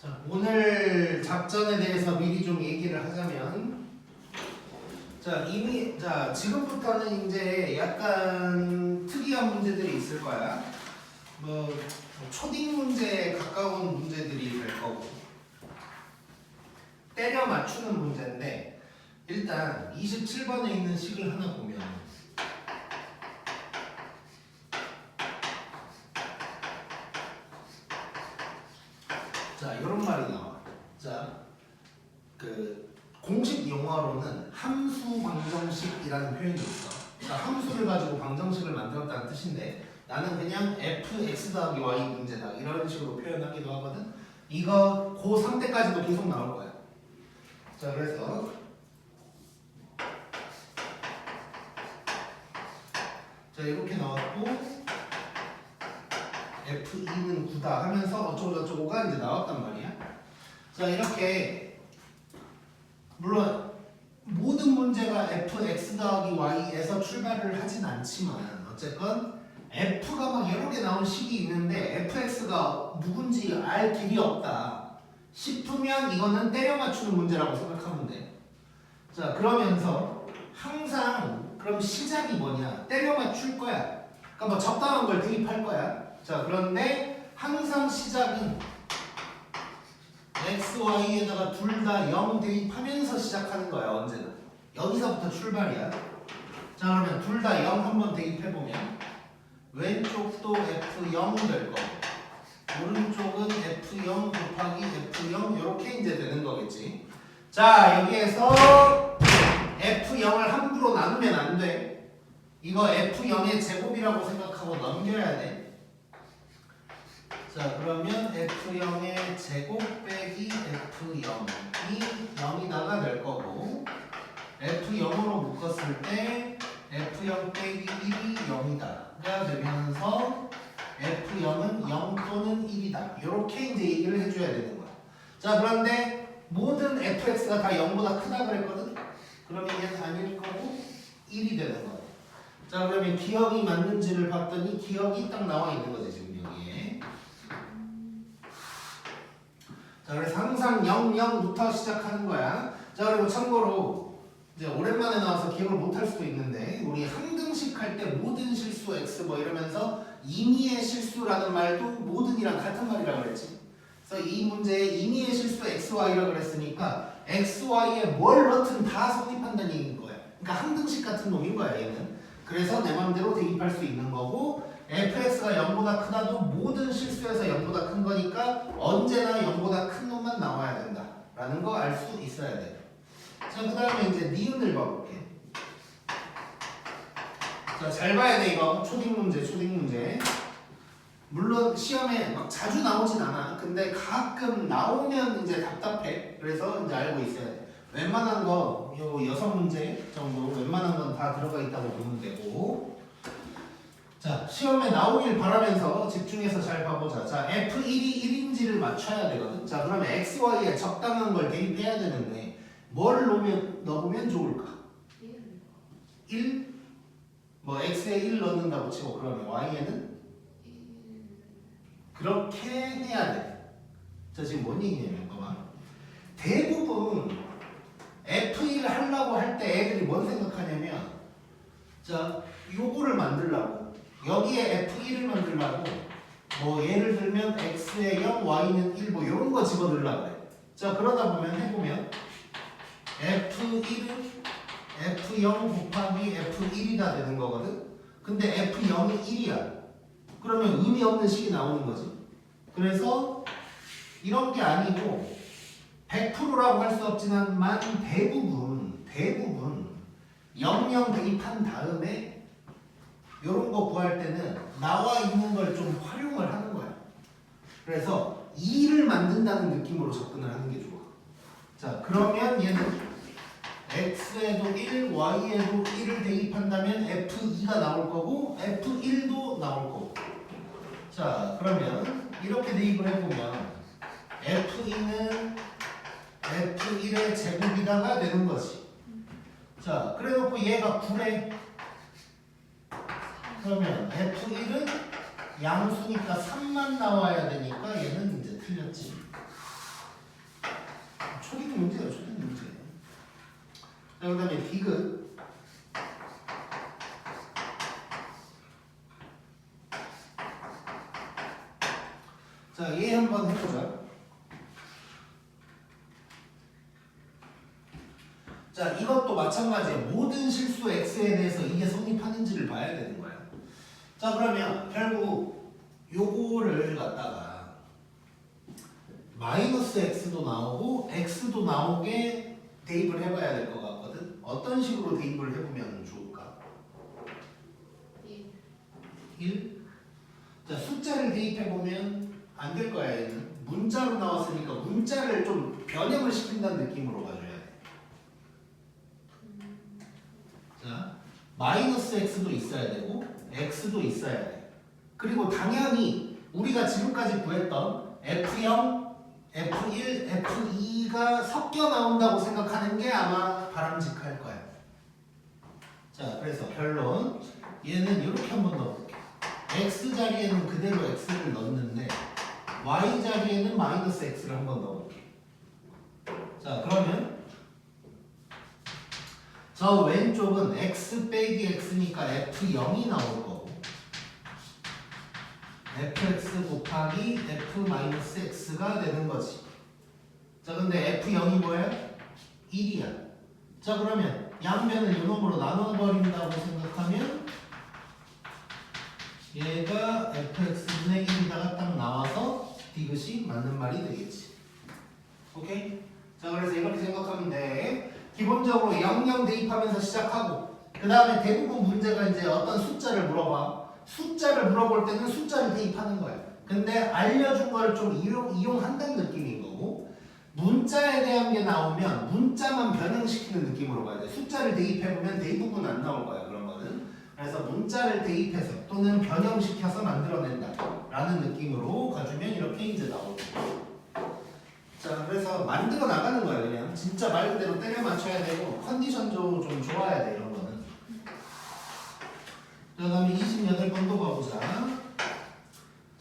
자, 오늘 작전에 대해서 미리 좀 얘기를 하자면 자, 지금부터는 이제 약간 특이한 문제들이 있을 거야. 뭐 초딩 문제에 가까운 문제들이 될 거고 때려 맞추는 문제인데 일단 27번에 있는 식을 하나 보면 자, 이런 말이 나와. 자, 그 공식 용어로는 함수 방정식이라는 표현이 있어. 그러니까 함수를 가지고 방정식을 만들었다는 뜻인데 나는 그냥 fx 더하기 y 문제다 이런 식으로 표현하기도 하거든. 이거 고3 때까지도 계속 나올 거야. 자, 그래서 자 이렇게 나왔고 F2는 9다 하면서 어쩌고저쩌고가 이제 나왔단 말이야. 자, 이렇게 물론 모든 문제가 fx 더하기 y에서 출발을 하진 않지만 어쨌건 f가 막 여러 개 나온 식이 있는데 fx가 누군지 알 길이 없다 싶으면 이거는 때려 맞추는 문제라고 생각하면 돼. 자, 그러면서 항상 그럼 시작이 뭐냐? 때려 맞출 거야. 그러니까 뭐 적당한 걸 대입할 거야. 자, 그런데 항상 시작은 x, y에다가 둘 다 0 대입하면서 시작하는 거야. 언제나 여기서부터 출발이야. 자, 그러면 둘 다 0 한번 대입해보면 왼쪽도 f0 될 거고 오른쪽은 f0 곱하기 f0 이렇게 이제 되는 거겠지. 자, 여기에서 f0을 함부로 나누면 안 돼. 이거 f0의 제곱이라고 생각하고 넘겨야 돼. 자, 그러면 f0의 제곱 빼기 f0이 0이다가 될 거고 f0으로 묶었을 때 f0 빼기 1이 0이다가 되면서 f0은 0 또는 1이다 이렇게 이제 얘기를 해줘야 되는 거야. 자, 그런데 모든 fx가 다 0보다 크다 그랬거든. 그러면 얘는 아닐 거고 1이 되는 거야. 자, 그러면 기억이 맞는지를 봤더니 기억이 딱 나와 있는 거지 지금 여기에. 자, 그래서 항상 0, 0부터 시작하는 거야. 자, 그리고 참고로 이제 오랜만에 나와서 기억을 못할 수도 있는데 우리 항등식 할 때 모든 실수 x 뭐 이러면서 임의의 실수라는 말도 모든이랑 같은 말이라고 그랬지. 그래서 이 문제에 임의의 실수 x, y라고 그랬으니까 x, y에 뭘 넣든 다 성립한다는 얘기인 거야. 그러니까 항등식 같은 놈인 거야 얘는. 그래서 내 맘대로 대입할 수 있는 거고 fx가 0보다 크다도 모든 실수에서 0보다 큰 거니까 언제나 0보다 큰 놈만 나와야 된다 라는 거 알 수 있어야 돼. 자, 그 다음에 이제 니은을 봐볼게. 자, 잘 봐야 돼. 이거 초딩 문제 물론 시험에 막 자주 나오진 않아. 근데 가끔 나오면 이제 답답해. 그래서 이제 알고 있어야 돼. 웬만한 거 요 6문제 정도 웬만한 건 다 들어가 있다고 보면 되고. 자, 시험에 나오길 바라면서 집중해서 잘 봐보자. 자, F1이 1인지를 맞춰야 되거든. 자, 그러면 X, Y에 적당한 걸 대입해야 되는데 뭘 넣으면 좋을까? 1? 뭐 X에 1 넣는다고 치고 그러면 Y에는? 그렇게 해야 돼. 자, 지금 뭔 얘기냐면 봐봐. 대부분 F1 하려고 할 때 애들이 뭔 생각하냐면 자 요거를 만들려고 여기에 F1을 만들려고 뭐 예를 들면 x에 0, y는 1 뭐 이런 거 집어넣으려고 그래. 자 그러다 보면 해보면 F1은 F0 곱하기 F1이다 되는 거거든. 근데 F0이 1이야. 그러면 의미 없는 식이 나오는 거지. 그래서 이런 게 아니고 100%라고 할 수 없지만 대부분 00 대입한 다음에 이런 거 구할 때는 나와 있는 걸 좀 활용을 하는 거야. 그래서 2를 만든다는 느낌으로 접근을 하는 게 좋아. 자 그러면 얘는 x에도 1, y에도 1을 대입한다면 f2가 나올 거고 f1도 나올 거고. 자 그러면 이렇게 대입을 해보면 f2는 f1의 제곱이다가 되는 거지. 자 그래 놓고 얘가 9래. 그러면 f1은 양수니까 3만 나와야 되니까 얘는 이제 틀렸지. 초기도 문제예요. 초기도 문제. 자 그 다음에 디귿. 자 얘 한번 해보자. 자 이것도 마찬가지예요. 모든 실수 x에 대해서 이게 성립하는지를 봐야 되는 거야. 자 그러면 결국 요거를 갖다가 마이너스 x도 나오고 x도 나오게 대입을 해봐야 될 것 같거든. 어떤 식으로 대입을 해보면 좋을까? 1. 자 숫자를 대입해보면 안 될 거야. 얘는 문자로 나왔으니까 문자를 좀 변형을 시킨다는 느낌으로 가줘야 돼. 자 마이너스 x도 있어야 되고 x도 있어야 돼. 그리고 당연히 우리가 지금까지 구했던 F0, F1, F2가 섞여 나온다고 생각하는 게 아마 바람직할 거야. 자 그래서 결론 얘는 이렇게 한번 넣어볼게. x 자리에는 그대로 x를 넣는데 y 자리에는 마이너스 x를 한번 넣어볼게. 자 그러면 저 왼쪽은 x 빼기 x니까 f0이 나올 거고 fx 곱하기 f 마이너스 x가 되는 거지. 자 근데 f0이 뭐야? 1이야. 자 그러면 양변을 요놈으로 나눠버린다고 생각하면 얘가 fx분의 1이다가 딱 나와서 디귿이 맞는 말이 되겠지. 오케이? 자 그래서 이렇게 생각하면 돼. 기본적으로 00 대입하면서 시작하고 그 다음에 대부분 문제가 이제 어떤 숫자를 물어봐. 숫자를 물어볼 때는 숫자를 대입하는 거야. 근데 알려준 걸 좀 이용한다는 느낌인 거고 문자에 대한 게 나오면 문자만 변형시키는 느낌으로 가야 돼. 숫자를 대입해보면 대부분 안 나올 거야. 그런 거는. 그래서 문자를 대입해서 또는 변형시켜서 만들어낸다 라는 느낌으로 가주면 이렇게 이제 나오고. 자 그래서 만들어 나가는 거야. 그냥 진짜 말 그대로 때려 맞춰야 되고 컨디션도 좀 좋아야 돼. 이런 거는. 그 다음에 28번도 가보자.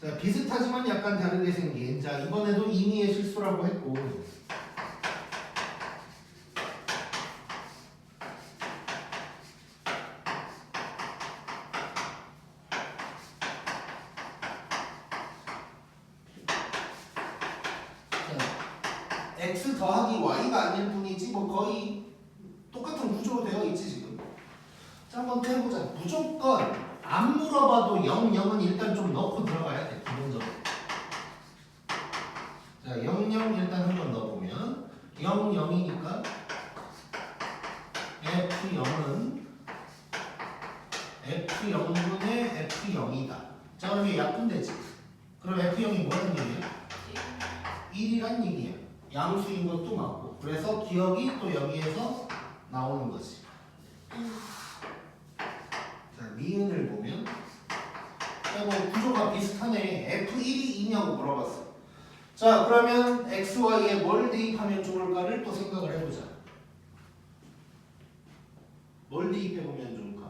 자 비슷하지만 약간 다르게 생긴. 자 이번에도 임의의 실수라고 했고 x 더하기 y가 아닐 뿐이지 뭐 거의 똑같은 구조로 되어 있지 지금. 자 한번 또 해보자. 무조건 안 물어봐도 0, 0은 일단 좀 넣고 들어가야 돼 기본적으로. 자 0, 0 일단 한번 넣어보면 0, 0이니까 f0은 f0분의 f0이다. 자 그러면 약분되지. 그럼 f0이 뭐라는 얘기야? 1이란 얘기야. 양수인 것도 맞고. 그래서 기억이 또 여기에서 나오는 거지. 자, 니은을 보면 뭐 구조가 비슷하네. F1이 2냐고 물어봤어. 자, 그러면 x, y에 뭘 대입하면 좋을까를 또 생각을 해보자. 뭘 대입해보면 좋을까?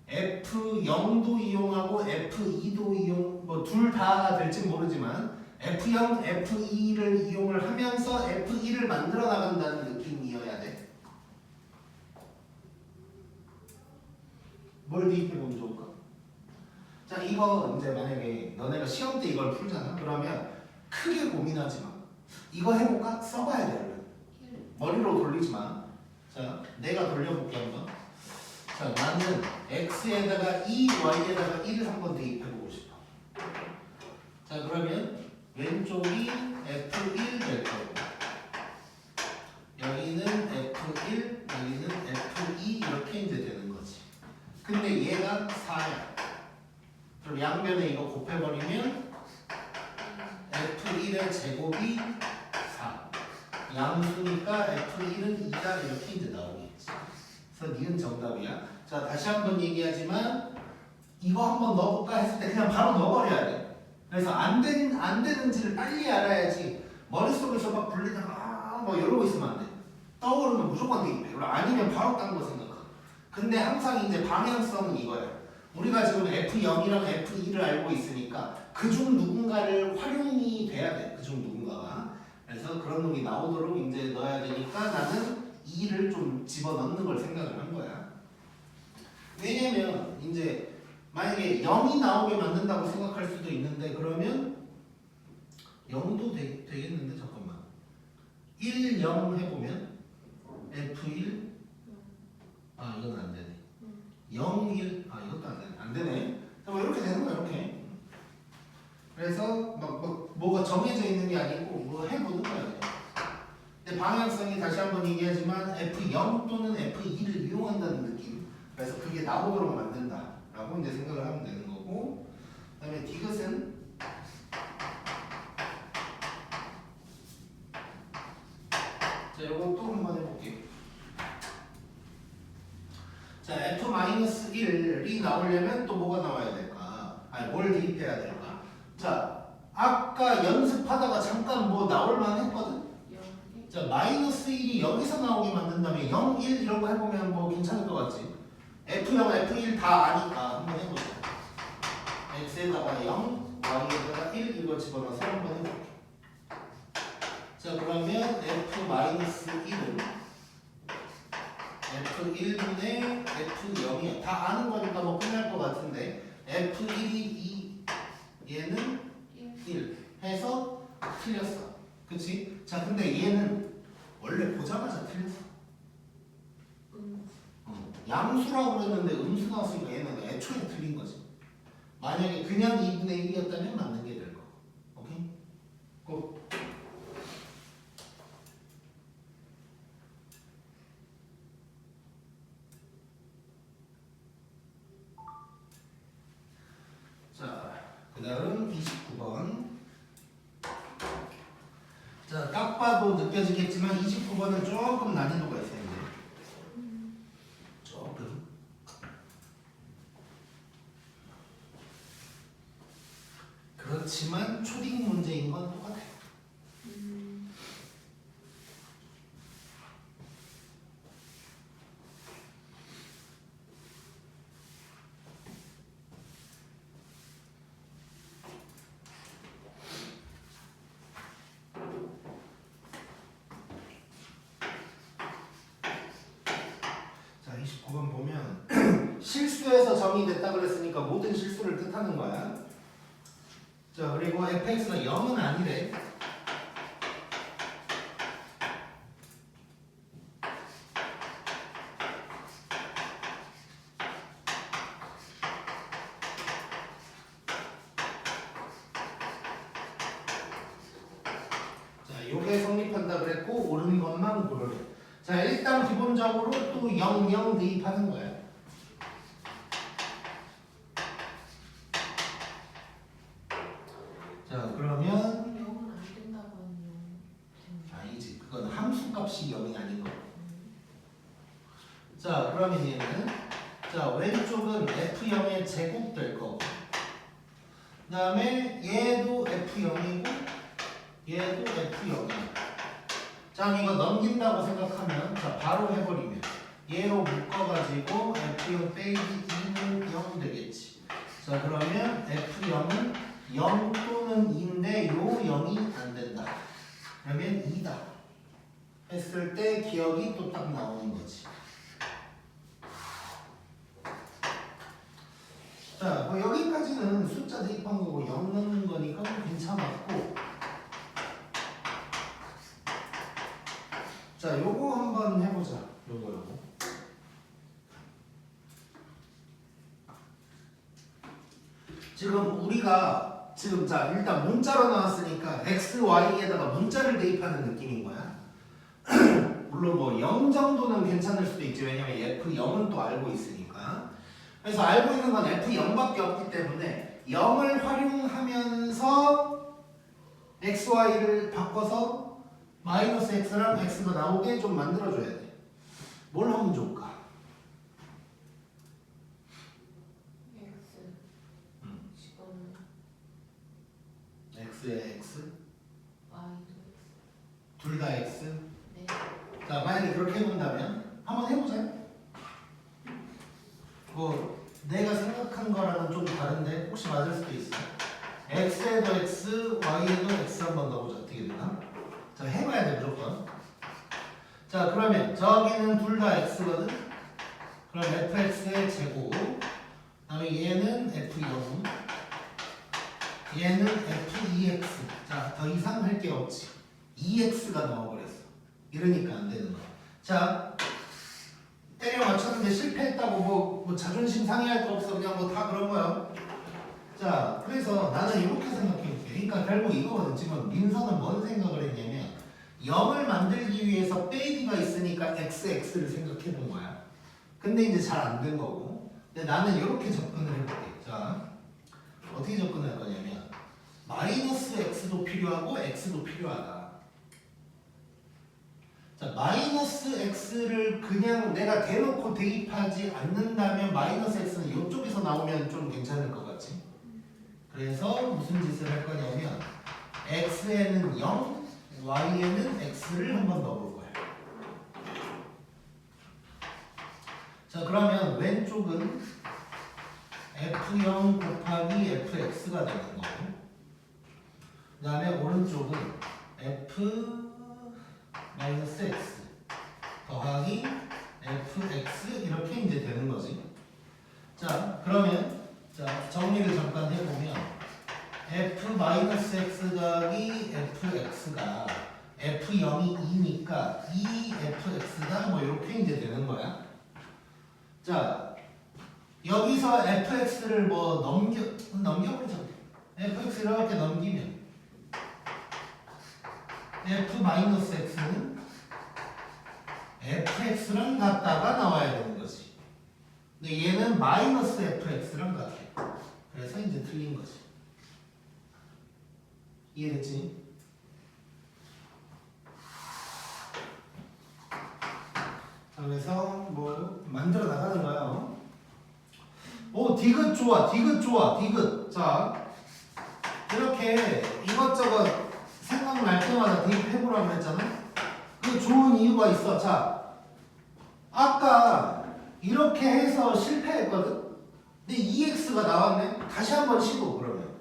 F0도 이용하고 F2도 이용, 뭐 둘 다 될지 모르지만 F0, F2를 이용을 하면서 F1을 만들어 나간다는 느낌이어야 돼. 뭘 대입해 보면 좋을까? 자, 이거 이제 만약에 너네가 시험 때 이걸 풀잖아. 그러면 크게 고민하지 마. 이거 해볼까? 써봐야 돼. 얼른. 1. 머리로 돌리지 마. 자, 내가 돌려볼게 한번. 자, 나는 x에다가 2, y에다가 1을 한번 대입해보고 싶어. 자, 그러면 왼쪽이 f1 될 거고, 여기는 f1, 여기는 f2 이렇게 이제 되는 거지. 근데 얘가 4야. 그럼 양변에 이거 곱해버리면 f1의 제곱이 4. 양수니까 f1은 2다 이렇게 이제 나오겠지. 그래서 니은 정답이야. 자, 다시 한번 얘기하지만 이거 한번 넣어볼까 했을 때 그냥 바로 넣어버려야 돼. 그래서 안 되는지를 빨리 알아야지 머릿속에서 막 굴리다가 뭐 이러고 있으면 안 돼. 떠오르면 무조건 대입해. 아니면 바로 딴 거 생각하. 근데 항상 이제 방향성은 이거야. 우리가 지금 F0이랑 F2를 알고 있으니까 그중 누군가를 활용이 돼야 돼. 그중 누군가가. 그래서 그런 놈이 나오도록 이제 넣어야 되니까 나는 2를 좀 집어넣는 걸 생각을 한 거야. 왜냐면 이제 만약에 0이 나오게 만든다고 생각할 수도 있는데 그러면 0도 되겠는데 잠깐만 1, 0 해보면 F1 아 이건 안 되네 0, 1 아 이것도 안 되네 안 되네 뭐 이렇게 되는 거야 이렇게 그래서 막 뭐가 정해져 있는 게 아니고 뭐 해보는 거야 그냥. 근데 방향성이 다시 한번 얘기하지만 F0 또는 F2를 이용한다는 느낌 그래서 그게 나오도록 만든다 라고 이제 생각을 하면 되는 거고 그 다음에 디귿은 자 이거 또 한번 해볼게 자 F-1이 나오려면 또 뭐가 나와야 될까 아니 뭘 대입해야 될까 자 아까 연습하다가 잠깐 뭐 나올만 했거든 자 마이너스 1이 여기서 나오게 만든다면 0, 1 이런 거 해보면 뭐 괜찮을 것 같지 F0, F1 다 아니까 한번 해보자. X에다가 0, Y에다가 1 이거 집어넣어서 한번 해볼게. 자 그러면 F-1은 F1분의 F0이야. 다 아는 거니까 뭐 끝날 것 같은데 F1이 2, 얘는 1 해서 틀렸어. 그치? 자 근데 얘는 원래 보자마자 틀렸어. 양수라고 그랬는데 음수 나왔으니까 얘는 애초에 틀린 거지. 만약에 그냥 2분의 1이었다면 맞는 게 될 거. 오케이? 고. 자, 그 다음 29번. 자, 딱 봐도 느껴지겠지만 29번은 조금 난이도가 있어요. 조금. 그렇지만 초딩 문제인 건 똑같아요. 자, 29번 보면 실수에서 정의 됐다 그랬으니까 모든 실수를 뜻하는 거야. 자 그리고 fx가 0은 아니래. 자 요게 성립한다 그랬고 옳은 것만 고르래. 자 일단 기본적으로 또 0, 0 대입하는 거야. 자 그러면 0은 안 된다고 하면 아니지 그건 함수값이 0이 아닌 거야. 자 그러면 얘는 자 왼쪽은 f0의 제곱 될 거고 그 다음에 얘도 f0이고 얘도 f0이야. 자 이거 넘긴다고 생각하면 자 바로 해버리면 얘로 묶어가지고 f0 빼기 2는 0 되겠지. 자 그러면 f0은 0 또는 2인데 요 0이 안 된다. 그러면 2다. 했을 때 기억이 또 딱 나오는 거지. 자, 뭐 여기까지는 숫자 대입한 거고 0 넣는 거니까 괜찮았고. 자, 요거 한번 해보자. 요거. 지금 우리가 자 일단 문자로 나왔으니까 x, y에다가 문자를 대입하는 느낌인 거야. 물론 뭐 0 정도는 괜찮을 수도 있지. 왜냐면 f0은 또 알고 있으니까. 그래서 알고 있는 건 f0밖에 없기 때문에 0을 활용하면서 x, y를 바꿔서 마이너스 x랑 x가 나오게 좀 만들어줘야 돼. 뭘 하면 좋을까? X. 지금 x에 x? Y도 X. 둘 다 x? 네. 자, 만약에 그렇게 해본다면 한번 해보자. 뭐 내가 생각한 거랑은 좀 다른데 혹시 맞을 수도 있어. x에도 x, y에도 x 한번 넣어보자. 어떻게 되나? 자, 해봐야 돼 무조건. 자, 그러면 저기는 둘 다 x거든. 그럼 fx의 제곱. 그다음에 얘는 f0, 얘는 f2x. 자, 더 이상 할 게 없지. 2x가 나와버렸어. 이러니까 안 되는 거야. 자, 때려 맞췄는데 실패했다고 뭐 자존심 상해할 거 없어. 그냥 뭐 다 그런 거야. 자, 그래서 나는 이렇게 생각해 볼게. 그러니까 결국 이거거든. 지금 민서는 뭔 생각을 했냐면 0을 만들기 위해서 빼기가 있으니까 x를 생각해 본 거야. 근데 이제 잘 안 된 거고. 근데 나는 이렇게 접근을 해볼게. 자, 어떻게 접근할 거냐면 마이너스 x도 필요하고 x도 필요하다. 자, 마이너스 x를 그냥 내가 대놓고 대입하지 않는다면 마이너스 x는 이쪽에서 나오면 좀 괜찮을 것 같지? 그래서 무슨 짓을 할 거냐면 x에는 0, y에는 x를 한번 넣어볼 거야. 자, 그러면 왼쪽은 f0 곱하기 fx가 되는 거고, 그 다음에 오른쪽은 f 마이너스 x 더하기 fx 이렇게 이제 되는 거지. 자, 그러면 자 정리를 잠깐 해보면 f 마이너스 x 더하기 fx가 f0이 2니까 2fx가 뭐 이렇게 이제 되는 거야. 자, 여기서 fx를 뭐 넘겨버리자. fx 이렇게 넘기면 f 마이너스 x는 fx랑 같다가 나와야 되는 거지. 근데 얘는 마이너스 fx랑 같아. 그래서 이제 틀린 거지. 이해됐지? 자, 그래서 뭐 만들어 나가는 거야. 오, 디귿 좋아, 디귿 좋아, 디귿. 자, 이렇게 이것저것 생각날 때마다 대입해보라고 했잖아. 그 좋은 이유가 있어. 자, 아까 이렇게 해서 실패했거든. 근데 2x가 나왔네. 다시 한번 시도. 그러면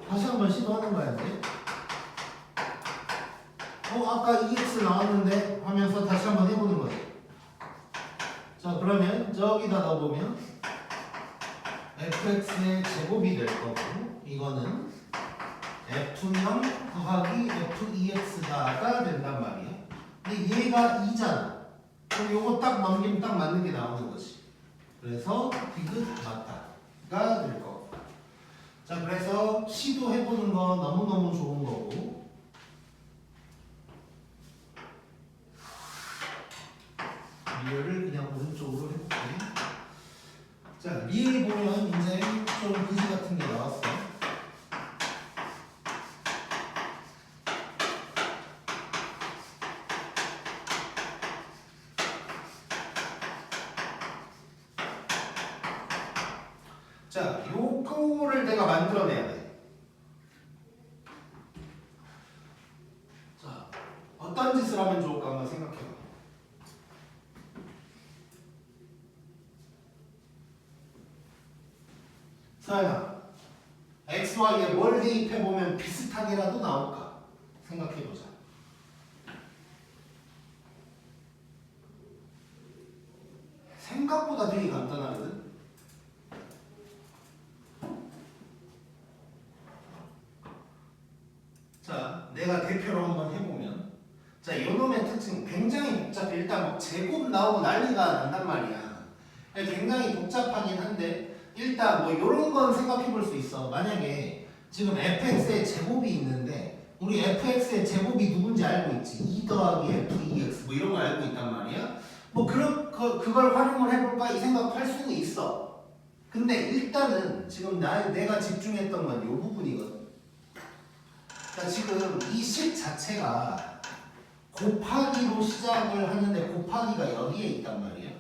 다시 한번 시도하는 거야 이제. 아까 2x 나왔는데 하면서 다시 한번 해보는 거지. 자, 그러면 저기다 넣어보면 fx의 제곱이 될 거고, 이거는 f0 더하기 f2x가 된단 말이야. 근데 얘가 2잖아. 그럼 요거 딱 넘기면 딱 맞는 게 나오는 거지. 그래서 디귿 맞다가 될 거고. 자, 그래서 시도해보는 거 너무너무 좋은 거고, 리을을 그냥 오른쪽으로 해볼게. 자, 리을 보면 이제 좀 그지 같은 게 나왔어. 자, 요거를 내가 만들어내야 돼. 자, 어떤 짓을 하면 좋을까 한번 생각해봐. 서연아, x x, y에 뭘 대입해보면 비슷하게라도 나올까? 생각해보자. 생각보다 되게 간단하거든? 자, 내가 대표로 한번 해보면 자, 요놈의 특징 굉장히 복잡해. 일단 뭐 제곱 나오고 난리가 난단 말이야. 굉장히 복잡하긴 한데 일단 뭐 요런 건 생각해 볼 수 있어. 만약에 지금 fx의 제곱이 있는데 우리 fx의 제곱이 누군지 알고 있지. 2 더하기 f2x 뭐 이런 거 알고 있단 말이야. 뭐 그걸 활용을 해볼까 이 생각할 수는 있어. 근데 일단은 지금 내가 집중했던 건 요 부분이거든. 그러니까 지금 이 식 자체가 곱하기로 시작을 하는데 곱하기가 여기에 있단 말이야.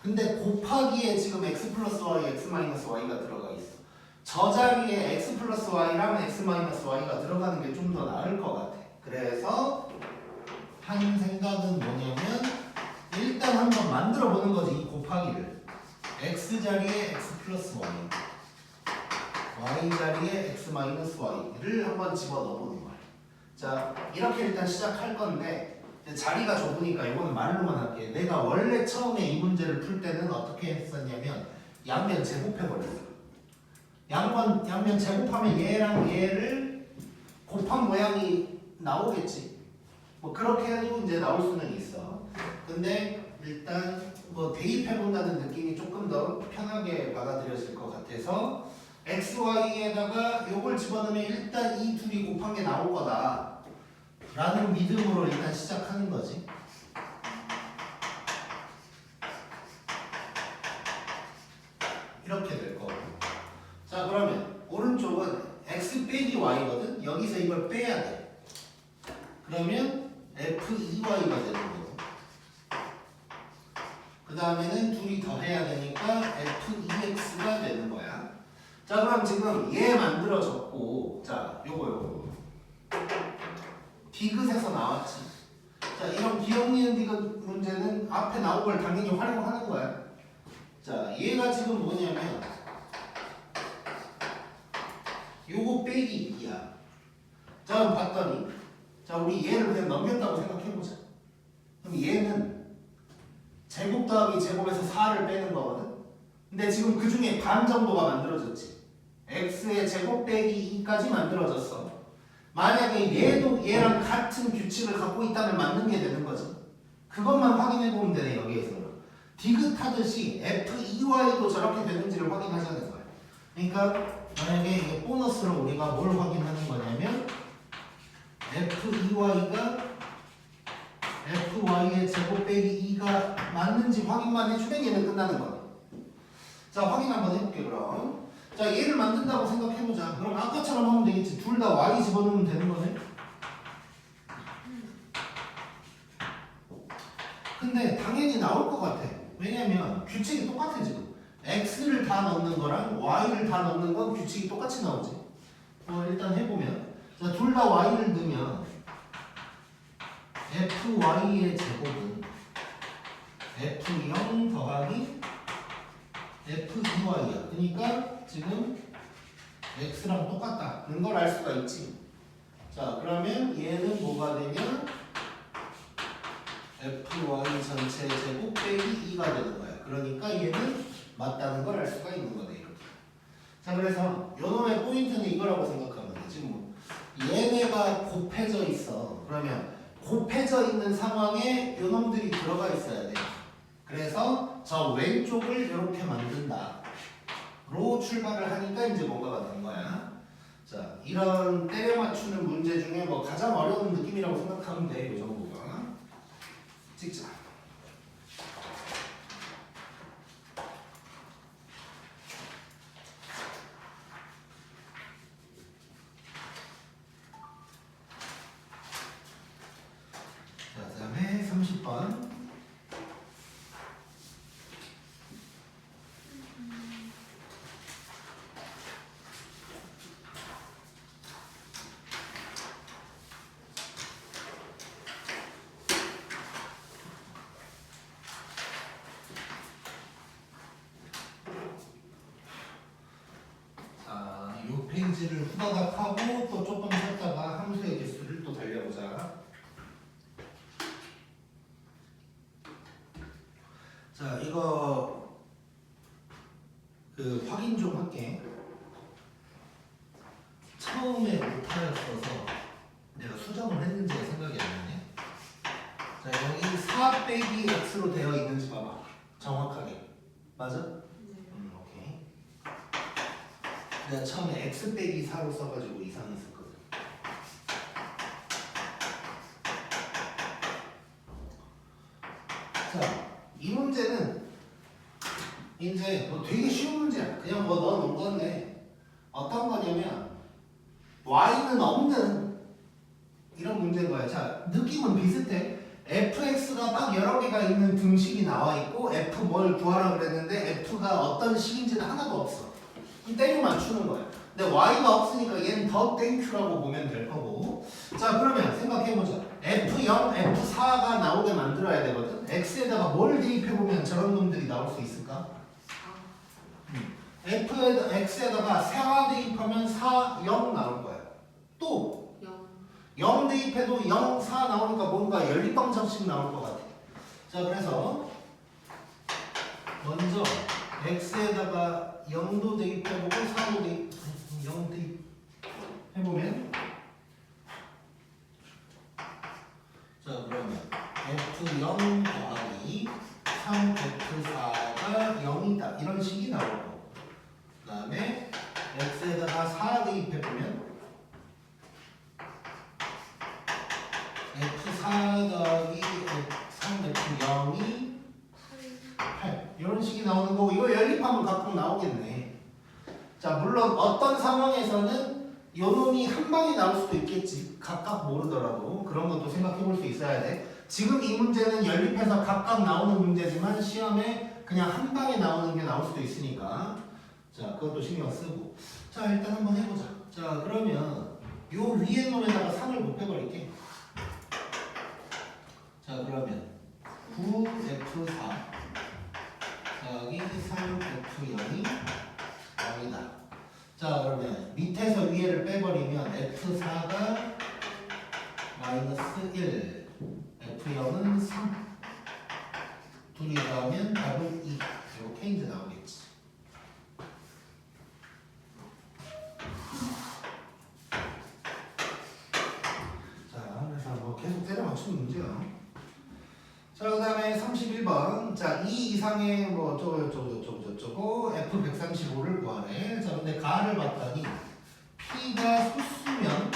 근데 곱하기에 지금 x 플러스 y, x 마이너스 y가 들어가 있어. 저 자리에 x 플러스 y랑 x 마이너스 y가 들어가는 게 좀 더 나을 것 같아. 그래서 한 생각은 뭐냐면 일단 한번 만들어 보는 거지. 이 곱하기를 x 자리에 x 플러스 y, y 자리에 x 마이너스 y를 한번 집어넣어 보는 거야. 자, 이렇게 일단 시작할 건데 자리가 좁으니까 이거는 말로만 할게. 내가 원래 처음에 이 문제를 풀 때는 어떻게 했었냐면 양면 제곱해버렸어. 양면 제곱하면 얘랑 얘를 곱한 모양이 나오겠지. 뭐 그렇게 해도 이제 나올 수는 있어. 근데 일단 뭐 대입해본다는 느낌이 조금 더 편하게 받아들여질 것 같아서 x, y에다가 요걸 집어넣으면 일단 이 둘이 곱한 게 나올 거다 라는 믿음으로 일단 시작하는 거지. 이렇게 될 거고. 자, 그러면 오른쪽은 x 빼기 y거든. 여기서 이걸 빼야 돼. 그러면 f2y가 되는 거고. 그 다음에는 둘이 더해야 되니까 f2x가 되는 거야. 자, 그럼 지금 얘 만들어졌고, 자, 요거 디귿에서 나왔지. 자, 이런 기억니은 디귿 문제는 앞에 나온 걸 당연히 활용하는 거야. 자, 얘가 지금 뭐냐면 요거 빼기 2야. 자, 그럼 봤더니 자, 우리 얘를 그냥 넘겼다고 생각해보자. 그럼 얘는 제곱 더하기 제곱에서 4를 빼는 거거든. 근데 지금 그 중에 반 정도가 만들어졌지. x의 제곱 빼기 2까지 만들어졌어. 만약에 얘도 얘랑 같은 규칙을 갖고 있다면 맞는 게 되는 거지. 그것만 확인해 보면 되네. 여기에서는 디귿하듯이 f2y도 저렇게 되는지를 확인하자는 거야. 그러니까 만약에 이게 보너스로 우리가 뭘 확인하는 거냐면 f2y가 fy의 제곱 빼기 2가 맞는지 확인만 해주면 얘는 끝나는 거야. 자, 확인 한번 해볼게. 그럼 자, 얘를 만든다고 생각해보자. 그럼 아까처럼 하면 되겠지. 둘 다 y 집어넣으면 되는 거네. 근데 당연히 나올 것 같아. 왜냐면 규칙이 똑같아 지금. x를 다 넣는 거랑 y를 다 넣는 건 규칙이 똑같이 나오지. 일단 해보면 자, 둘 다 y를 넣으면 fy의 제곱은 f0 더하기 f2y야. 그러니까 지금 x랑 똑같다. 그런 걸 알 수가 있지. 자, 그러면 얘는 뭐가 되면 fy 전체 제곱 빼기 2가 되는 거야. 그러니까 얘는 맞다는 걸 알 수가 있는 거네. 이렇게. 자, 그래서 요놈의 포인트는 이거라고 생각하면 돼. 지금 얘네가 곱해져 있어. 그러면 곱해져 있는 상황에 요놈들이 들어가 있어야 돼. 그래서 저 왼쪽을 이렇게 만든다 로 출발을 하니까 이제 뭔가가 된 거야. 자, 이런 때려 맞추는 문제 중에 뭐 가장 어려운 느낌이라고 생각하면 돼. 이 정도가. 찍자. 자, 그 다음에 30번. 페이지를 후다닥 하고 또 조금 쉬었다가 함수의 개수를 또 달려보자. 자, 이거 그 확인 좀 할게. 처음에 오타였어서 내가 수정을 했는지가 생각이 안 나네. 자, 여기 4 빼기 x로 되어 있는지 봐봐. 정확하게. 맞아? 오케이. 내가 처음에 x 빼기 4로 써가지고 이상했었거든. 자, 이 문제는 이제 뭐 되게 쉬운 문제야. 그냥 뭐 넣어놓은 건데 어떤 거냐면 y는 없는 이런 문제인 거야. 자, 느낌은 비슷해. fx가 막 여러 개가 있는 등식이 나와 있고 f 뭘 구하라 그랬는데 f가 어떤 식인지는 하나도 없어. 그럼 땡을 맞추는 거야. 근데 y가 없으니까 얘는 더 땡큐라고 보면 될 거고. 자, 그러면 생각해보자. f0, f4가 나오게 만들어야 되거든. x에다가 뭘 대입해보면 저런 놈들이 나올 수 있을까? x에다가 4 대입하면 4, 0 나올 거야. 또 0 대입해도 0, 4 나오니까 뭔가 연립방정식 나올 것 같아. 자, 그래서 먼저 x에다가 0도 대입해보고 4도 대입, 0 대입해보면 자, 그러면 f0 더하기 3f4가 0이다. 이런 식이 나올 거고. 그 다음에 x에다가 4 대입해보면 f4 더하기 3f0이 8 이런 식이 나오는 거고, 이거 연립하면 각각 나오겠네. 자, 물론 어떤 상황에서는 요 놈이 한 방에 나올 수도 있겠지. 각각 모르더라도 그런 것도 생각해 볼 수 있어야 돼. 지금 이 문제는 연립해서 각각 나오는 문제지만 시험에 그냥 한 방에 나오는 게 나올 수도 있으니까 자, 그것도 신경 쓰고. 자, 일단 한번 해보자. 자, 그러면 요 위에 놈에다가 3을 곱해버릴게. 자, 그러면 9f4 더하기 3f0이 0이다. 자, 그러면 밑에서 위에를 빼버리면 f4가 마이너스 1, f0은 3. 둘이 더하면 답은 2. 이렇게 이제 나오겠지. 자, 그래서 뭐 계속 때려 맞추는 문제야. 자, 그 다음에 31번. 자, 2 이상의 뭐 저거 F135를 구하래. 자, 근데 가를 봤더니 P가 소수면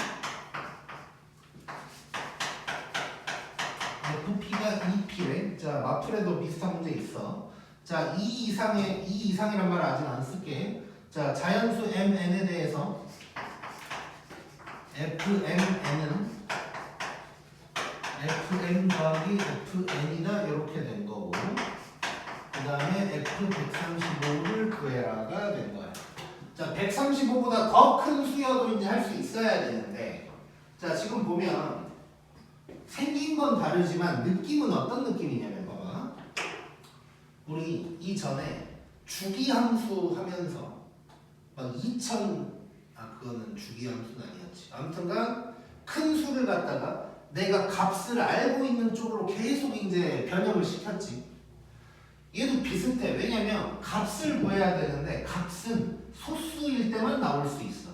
FP가 2P래. 자, 마플에도 비슷한 문제 있어. 자, 2 이상이란 말을 아직 안 쓸게. 자, 자연수 MN에 대해서 FMN은 fn 더하기 fn이다 이렇게 된 거고, 그 다음에 f135를 구해라가 된 거야. 자, 135보다 더 큰 수여도 이제 할 수 있어야 되는데, 자, 지금 보면 생긴 건 다르지만 느낌은 어떤 느낌이냐면 봐봐. 우리 이전에 주기함수 하면서 막 2000, 그거는 주기함수는 아니었지. 아무튼간 큰 수를 갖다가 내가 값을 알고 있는 쪽으로 계속 이제 변형을 시켰지. 얘도 비슷해. 왜냐면 값을 구해야 되는데 값은 소수일 때만 나올 수 있어.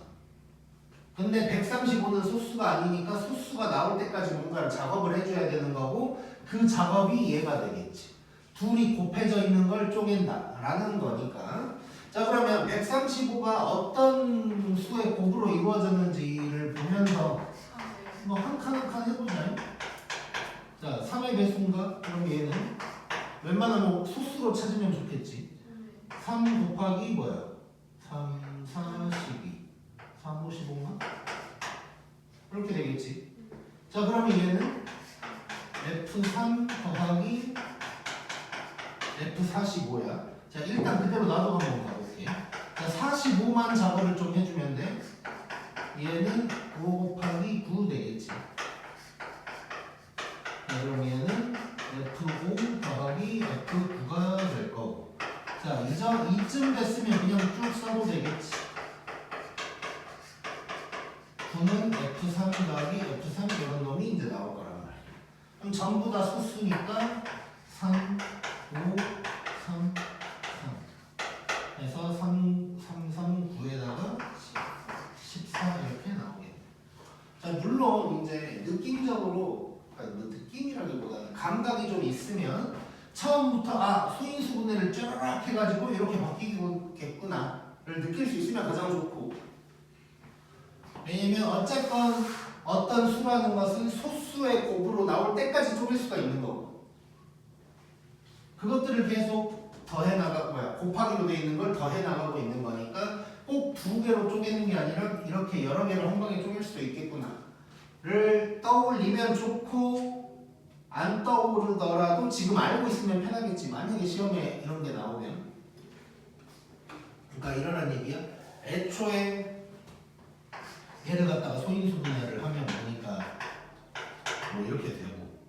근데 135는 소수가 아니니까 소수가 나올 때까지 뭔가를 작업을 해줘야 되는 거고, 그 작업이 얘가 되겠지. 둘이 곱해져 있는 걸 쪼갠다 라는 거니까. 자, 그러면 135가 어떤 수의 곱으로 이루어졌는지를 보면서 뭐 한 칸 한 칸 해보자. 자, 3의 배수인가? 그럼 얘는 웬만하면 소수로 찾으면 좋겠지. 3 곱하기 뭐야? 3, 4, 12 3, 5, 15인가? 이렇게 되겠지. 자, 그러면 얘는 F3 더하기 F45야. 자, 일단 그대로 놔두고 한번 가볼게. 자, 45만 작업을 좀 해주면 돼. 얘는 5 곱하기 9 되겠지. 자, 그럼 얘는 F5 더하기 F9가 될 거고. 자, 이쯤 됐으면 그냥 쭉 써도 되겠지. F는 F3 더하기 F3 이런 놈이 이제 나올 거란 말이야. 그럼 전부 다 소수니까 3, 5, 3, 3 해서 3, 3, 3, 9에다가 14 이렇게 나오겠네. 자, 물론 이제 느낌적으로, 아니 뭐 느낌이라기보다는 감각이 좀 있으면 처음부터 수인수분해를 쩌르륵 해가지고 이렇게 바뀌겠구나를 느낄 수 있으면 가장 좋고, 왜냐면 어쨌건 어떤 수라는 것은 소수의 곱으로 나올 때까지 쪼갤 수가 있는 거고, 그것들을 계속 더해 나가고 곱하기로 돼 있는 걸 더해 나가고 있는 거니까 꼭 두 개로 쪼개는 게 아니라 이렇게 여러 개로 한 방에 쪼갤 수도 있겠구나를 떠올리면 좋고, 안 떠오르더라도 지금 알고 있으면 편하겠지. 만약에 시험에 이런 게 나오면, 그러니까 이러란 얘기야. 애초에 얘를 갖다가 소인수분해를 하면 보니까 뭐 이렇게 되고,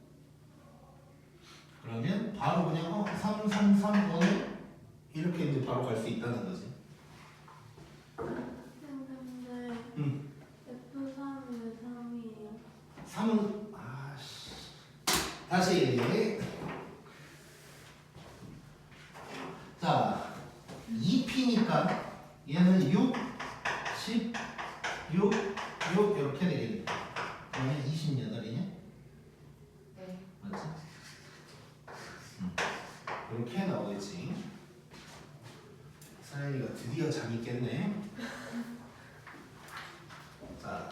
그러면 바로 그냥 3, 3, 3, 5는 이렇게 이제 바로 갈 수 있다는 거지. 근데 F3 왜 3이에요? 3은 다시 자 2P니까 얘는 6, 10, 6, 6 이렇게 되겠네. 그러면 28이냐? 네. 맞지? 이렇게 나오겠지. 사연이가 드디어 잠이 깼네. 자,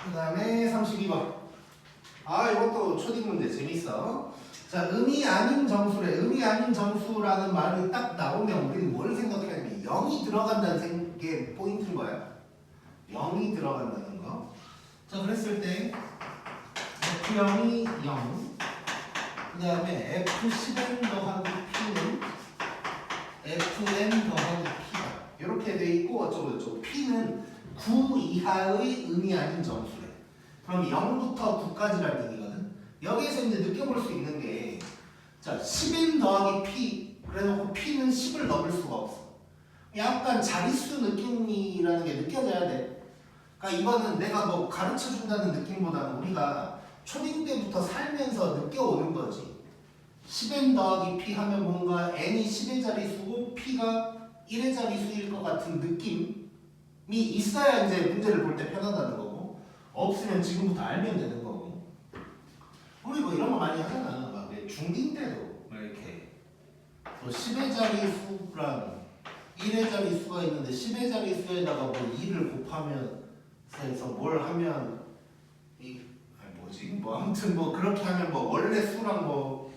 그 다음에 32번. 이것도 초딩 문제 재밌어. 자, 의미 아닌 정수래. 의미 아닌 정수라는 말이 딱 나오면 우리는 뭘 생각하냐면 0이 들어간다는 게 포인트인 거야. 0이 들어간다는 거. 자, 그랬을 때 F0이 0, 그 다음에 F10n 더하기 P는 Fn 더하기 P다. 이렇게 돼 있고 어쩌고 P는 9 이하의 의미 아닌 정수래. 그럼 0부터 9까지라는 얘기거든. 여기에서 이제 느껴볼 수 있는 게, 자, 10n 더하기 P 그래놓고 P는 10을 넘을 수가 없어. 약간 자릿수 느낌이라는 게 느껴져야 돼. 그러니까 이거는 내가 뭐 가르쳐 준다는 느낌보다는 우리가 초딩 때부터 살면서 느껴오는 거지. 10n 더하기 P 하면 뭔가 n이 10의 자릿수고 P가 1의 자릿수일 것 같은 느낌이 있어야 이제 문제를 볼 때 편하다는 거고, 없으면 지금부터 알면 되는 거고. 우리 뭐 이런 거 많이 하잖아. 막 중딩 때도 막 이렇게 뭐 10의 자릿수랑 1의 자릿수가 있는데 10의 자릿수에다가 뭐 2를 곱하면 해서 뭘 하면 뭐 아무튼 뭐 그렇게 하면 뭐 원래 수랑 뭐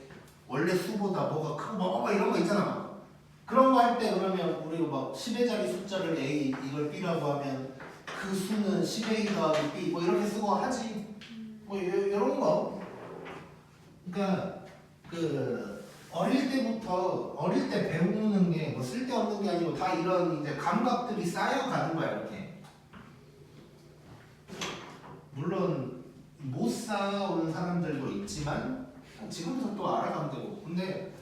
원래 수보다 뭐가 크고 뭐 이런 거 있잖아. 그런 거 할 때 그러면 우리가 막 10의 자리 숫자를 A 이걸 B라고 하면 그 수는 10A 더하기 B 뭐 이렇게 쓰고 하지. 뭐 이런 거. 그러니까 그 어릴 때 배우는 게 뭐 쓸데없는 게 아니고 다 이런 이제 감각들이 쌓여가는 거야 이렇게. 물론 못 쌓아오는 사람들도 있지만 지금부터 또 알아가면 되고. 근데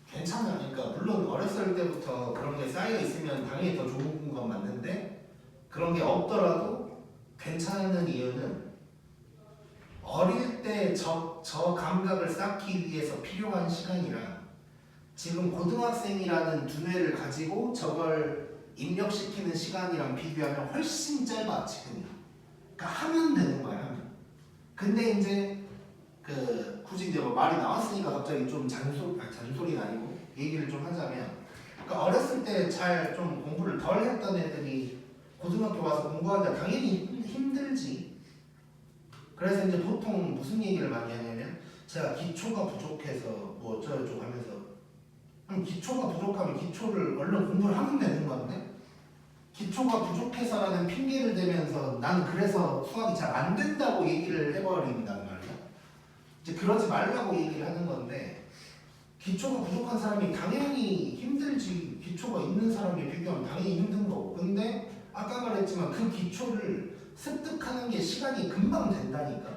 괜찮아. 그러니까 물론 어렸을 때부터 그런 게 쌓여 있으면 당연히 더 좋은 건 맞는데, 그런 게 없더라도 괜찮은 이유는 어릴 때 저 감각을 쌓기 위해서 필요한 시간이랑 지금 고등학생이라는 두뇌를 가지고 저걸 입력시키는 시간이랑 비교하면 훨씬 짧아 지금이. 그러니까 하면 되는 거야 하면. 근데 이제 굳이 이제 뭐 말이 나왔으니까 갑자기 좀 잔소리는 아니고 얘기를 좀 하자면, 그러니까 어렸을 때 잘 좀 공부를 덜 했던 애들이 고등학교 와서 공부하는데 당연히 힘들지. 그래서 이제 보통 무슨 얘기를 많이 하냐면, 제가 기초가 부족해서 뭐 어쩌고저쩌고 하면서, 그럼 기초가 부족하면 기초를 얼른 공부를 하면 되는 건데, 기초가 부족해서라는 핑계를 대면서 나는 그래서 수학이 잘 안 된다고 얘기를 해버린단 말이야. 이제 그러지 말라고 얘기를 하는 건데, 기초가 부족한 사람이 당연히 힘들지. 기초가 있는 사람에 비교하면 당연히 힘든 거고. 근데 아까 말했지만 그 기초를 습득하는 게 시간이 금방 된다니까.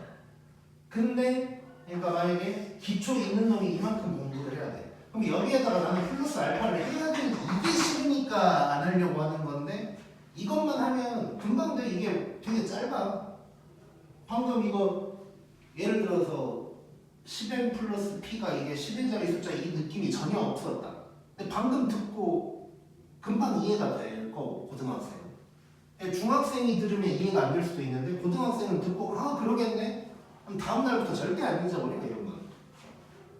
근데 그러니까 만약에 기초 있는 놈이 이만큼 공부를 해야 돼. 그럼 여기에다가 나는 플러스 알파를 해야 되는데 이게 싫으니까 안 하려고 하는 건데, 이것만 하면 금방 돼. 이게 되게 짧아. 방금 이거 예를 들어서 10n 플러스 p가 이게 10n짜리 숫자 이 느낌이 전혀 없었다. 근데 방금 듣고 금방 이해가 될 거고 고등학생. 중학생이 들으면 이해가 안 될 수도 있는데 고등학생은 듣고 아 그러겠네. 그럼 다음 날부터 절대 안 잊어버려 이런 거.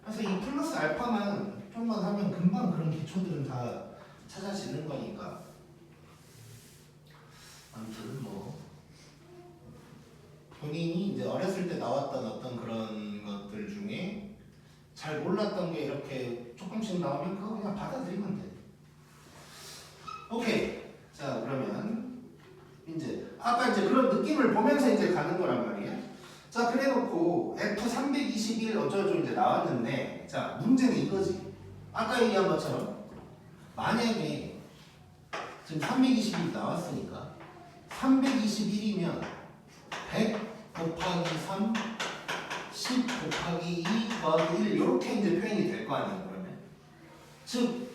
그래서 이 플러스 알파만 좀만 하면 금방 그런 기초들은 다 찾아지는 거니까. 아무튼 뭐 본인이 이제 어렸을 때 나왔던 어떤 그런 것들 중에 잘 몰랐던 게 이렇게 조금씩 나오면 그거 그냥 받아들이면 돼. 오케이. 자 그러면 이제 아까 이제 그런 느낌을 보면서 이제 가는 거란 말이야. 자 그래놓고 F321 어쩌고 이제 나왔는데 자 문제는 이거지. 아까 얘기한 것처럼 만약에 지금 321 나왔으니까 321이면 100 곱하기 3 10 곱하기 2 더하기 1 이렇게 이제 표현이 될 거 아니에요. 그러면 즉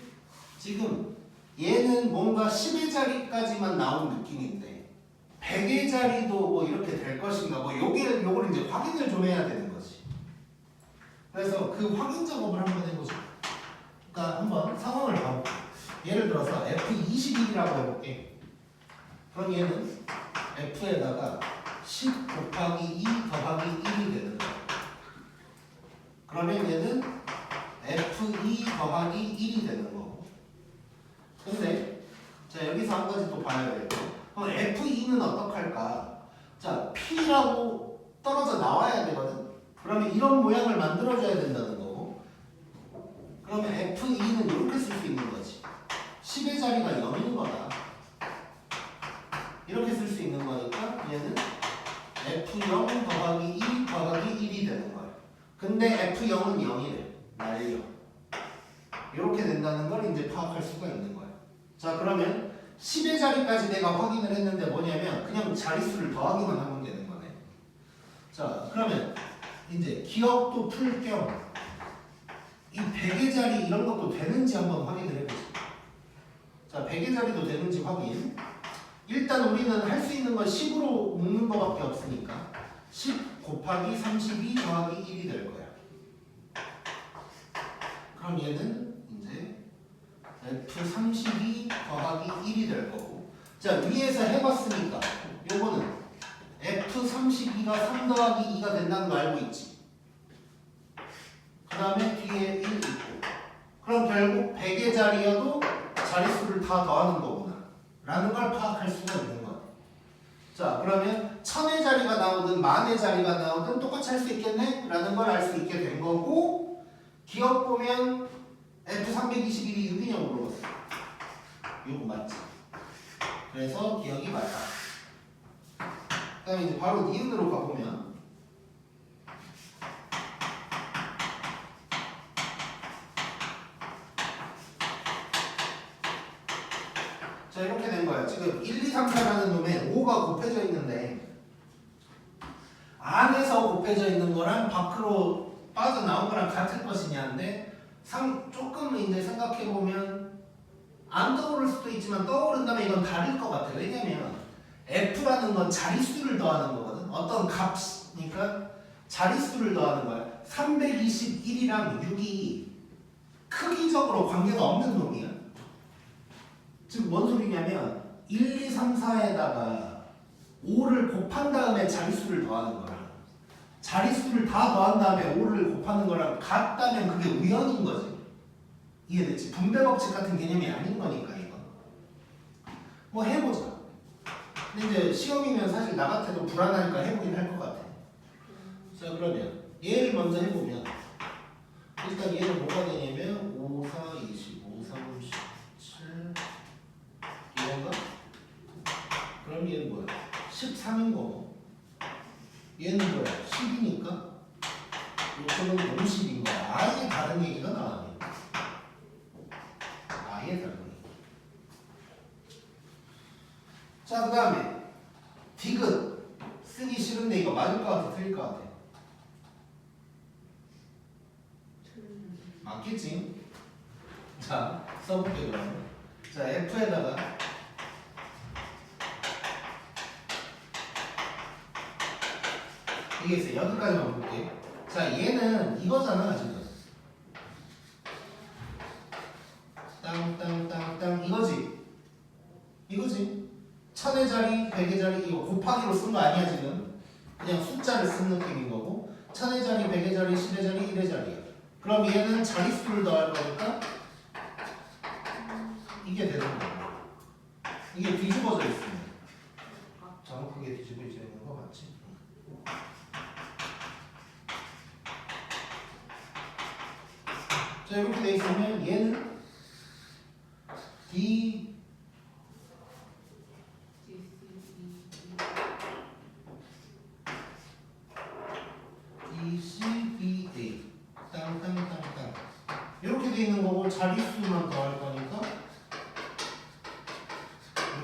지금 얘는 뭔가 10의 자리까지만 나온 느낌인데 100의 자리도 뭐 이렇게 될 것인가 뭐 요걸 이제 확인을 좀 해야 되는 거지. 그래서 그 확인 작업을 한번 해보자. 그러니까 한번 상황을 봐볼게. 예를 들어서 F21이라고 해볼게. 그럼 얘는 F에다가 10 곱하기 2 더하기 1이 되는 거야. 그러면 얘는 F2 더하기 1이 되는 거고. 근데 자 여기서 한 가지 또 봐야 돼요. 그럼 F2는 어떻게 할까? 자 P라고 떨어져 나와야 되거든. 그러면 이런 모양을 만들어줘야 된다는 거고. 그러면 F2는 이렇게 쓸 수 있는 거지. 10의 자리가 0인 거다. 이렇게 쓸 수 있는 거니까 얘는 F0 더하기 2 더하기 1이 되는 거야. 근데 F0은 0이래. 날려. 이렇게 된다는 걸 이제 파악할 수가 있는 거야. 자 그러면 10의 자리까지 내가 확인을 했는데 뭐냐면 그냥 자릿수를 더하기만 하면 되는 거네. 자 그러면 이제 기억도 풀 겸 이 100의 자리 이런 것도 되는지 한번 확인을 해보자. 자 100의 자리도 되는지 확인. 일단 우리는 할 수 있는 건 10으로 묶는 거밖에 없으니까 10 곱하기 32 더하기 1이 될 거야. 그럼 얘는 이제 F32 더하기 1이 될 거고. 자 위에서 해봤으니까 요거는 F32가 3 더하기 2가 된다는 거 알고 있지? 그 다음에 뒤에 1 있고. 그럼 결국 100의 자리여도 자릿수를 다 더하는 거구나 라는 걸 파악할 수가 있는 거야. 자 그러면 1000의 자리가 나오든 10,000의 자리가 나오든 똑같이 할 수 있겠네? 라는 걸 알 수 있게 된 거고. 기억 보면 F321이 유기냐고 물어봤어. 요거 맞지? 그래서 기억이 맞다. 그 다음에 이제 바로 니은으로 가보면 자 이렇게 된 거야. 지금 1, 2, 3, 4라는 놈에 5가 곱해져 있는데 안에서 곱해져 있는 거랑 밖으로 빠져나온 거랑 같을 것이냐인데 조금 이제 생각해보면 안 떠오를 수도 있지만 떠오른다면 이건 다를 것 같아요. 왜냐면 F라는 건 자릿수를 더하는 거거든. 어떤 값이니까 자릿수를 더하는 거야. 321이랑 6이 크기적으로 관계가 없는 놈이야. 즉 뭔 소리냐면 1, 2, 3, 4에다가 5를 곱한 다음에 자릿수를 더하는 거랑 자릿수를 다 더한 다음에 5를 곱하는 거랑 같다면 그게 우연인 거지. 이해됐지? 분배 법칙 같은 개념이 아닌 거니까 이건. 뭐 해보자. 근데 이제 시험이면 사실 나 같아도 불안하니까 해보긴 할 것 같아. 자 그러면 얘를 먼저 해보면 일단 얘는 뭐가 되냐면 5, 4, 25, 37 이건가? 그럼 얘는 뭐야? 13인 거고 얘는 뭐야? 10이니까 요거는 50인 거야. 아예 다른 얘기가 나와요. 아예 다른 얘기. 자 그 다음에 디귿 쓰기 싫은데 이거 맞을 것 같아? 틀릴 것 같아? 맞겠지? 자 써볼게 그러면. 자 F에다가 이게 있어요. 여기까지만 볼게. 자, 얘는 이거잖아, 지금. 땅땅땅땅 이거지. 이거지. 1000의 자리, 100의 자리 이거 곱하기로 쓴 거 아니야 지금. 그냥 숫자를 쓴 느낌인 거고 1000의 자리, 100의 자리, 10의 자리, 1의 자리야. 그럼 얘는 자릿수를 더할 거니까 이게 되는 거야. 이게 뒤집어져 있으면 정확하게 뒤집어져 있는 거 맞지? 자, 이렇게 돼 있으면 얘는 DCBA 땅땅땅땅 이렇게 돼 있는 거고 자릿수만 더할 거니까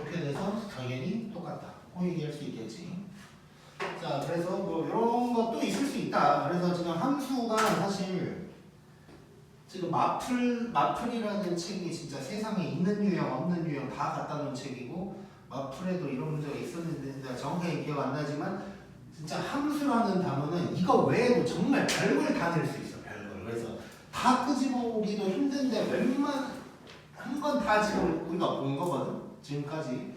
이렇게 돼서 당연히 똑같다. 그 얘기할 수 있겠지. 자, 그래서 뭐 이런 것도 있을 수 있다. 그래서 지금 함수가 사실 지금 마플이라는 책이 진짜 세상에 있는 유형 없는 유형 다 갖다 놓은 책이고 마플에도 이런 문제가 있었는데 내가 정확하게 기억 안 나지만 진짜 함수라는 단어는 이거 외에도 정말 별걸 다 낼 수 있어. 별걸. 그래서 다 끄집어오기도 힘든데 웬만한 건 다 지금 우리가 본 거거든. 지금까지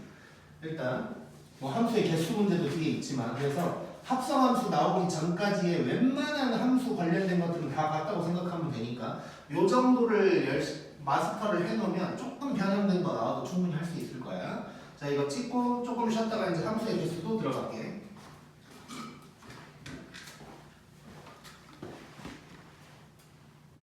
일단 뭐 함수의 개수 문제도 뒤에 있지만 그래서 합성함수 나오기 전까지의 웬만한 함수 관련된 것들은 다 같다고 생각하면 되니까 요 정도를 마스터를 해놓으면 조금 변형된 거 나와도 충분히 할 수 있을 거야. 자, 이거 찍고 조금 쉬었다가 이제 함수의 개수도 들어갈게.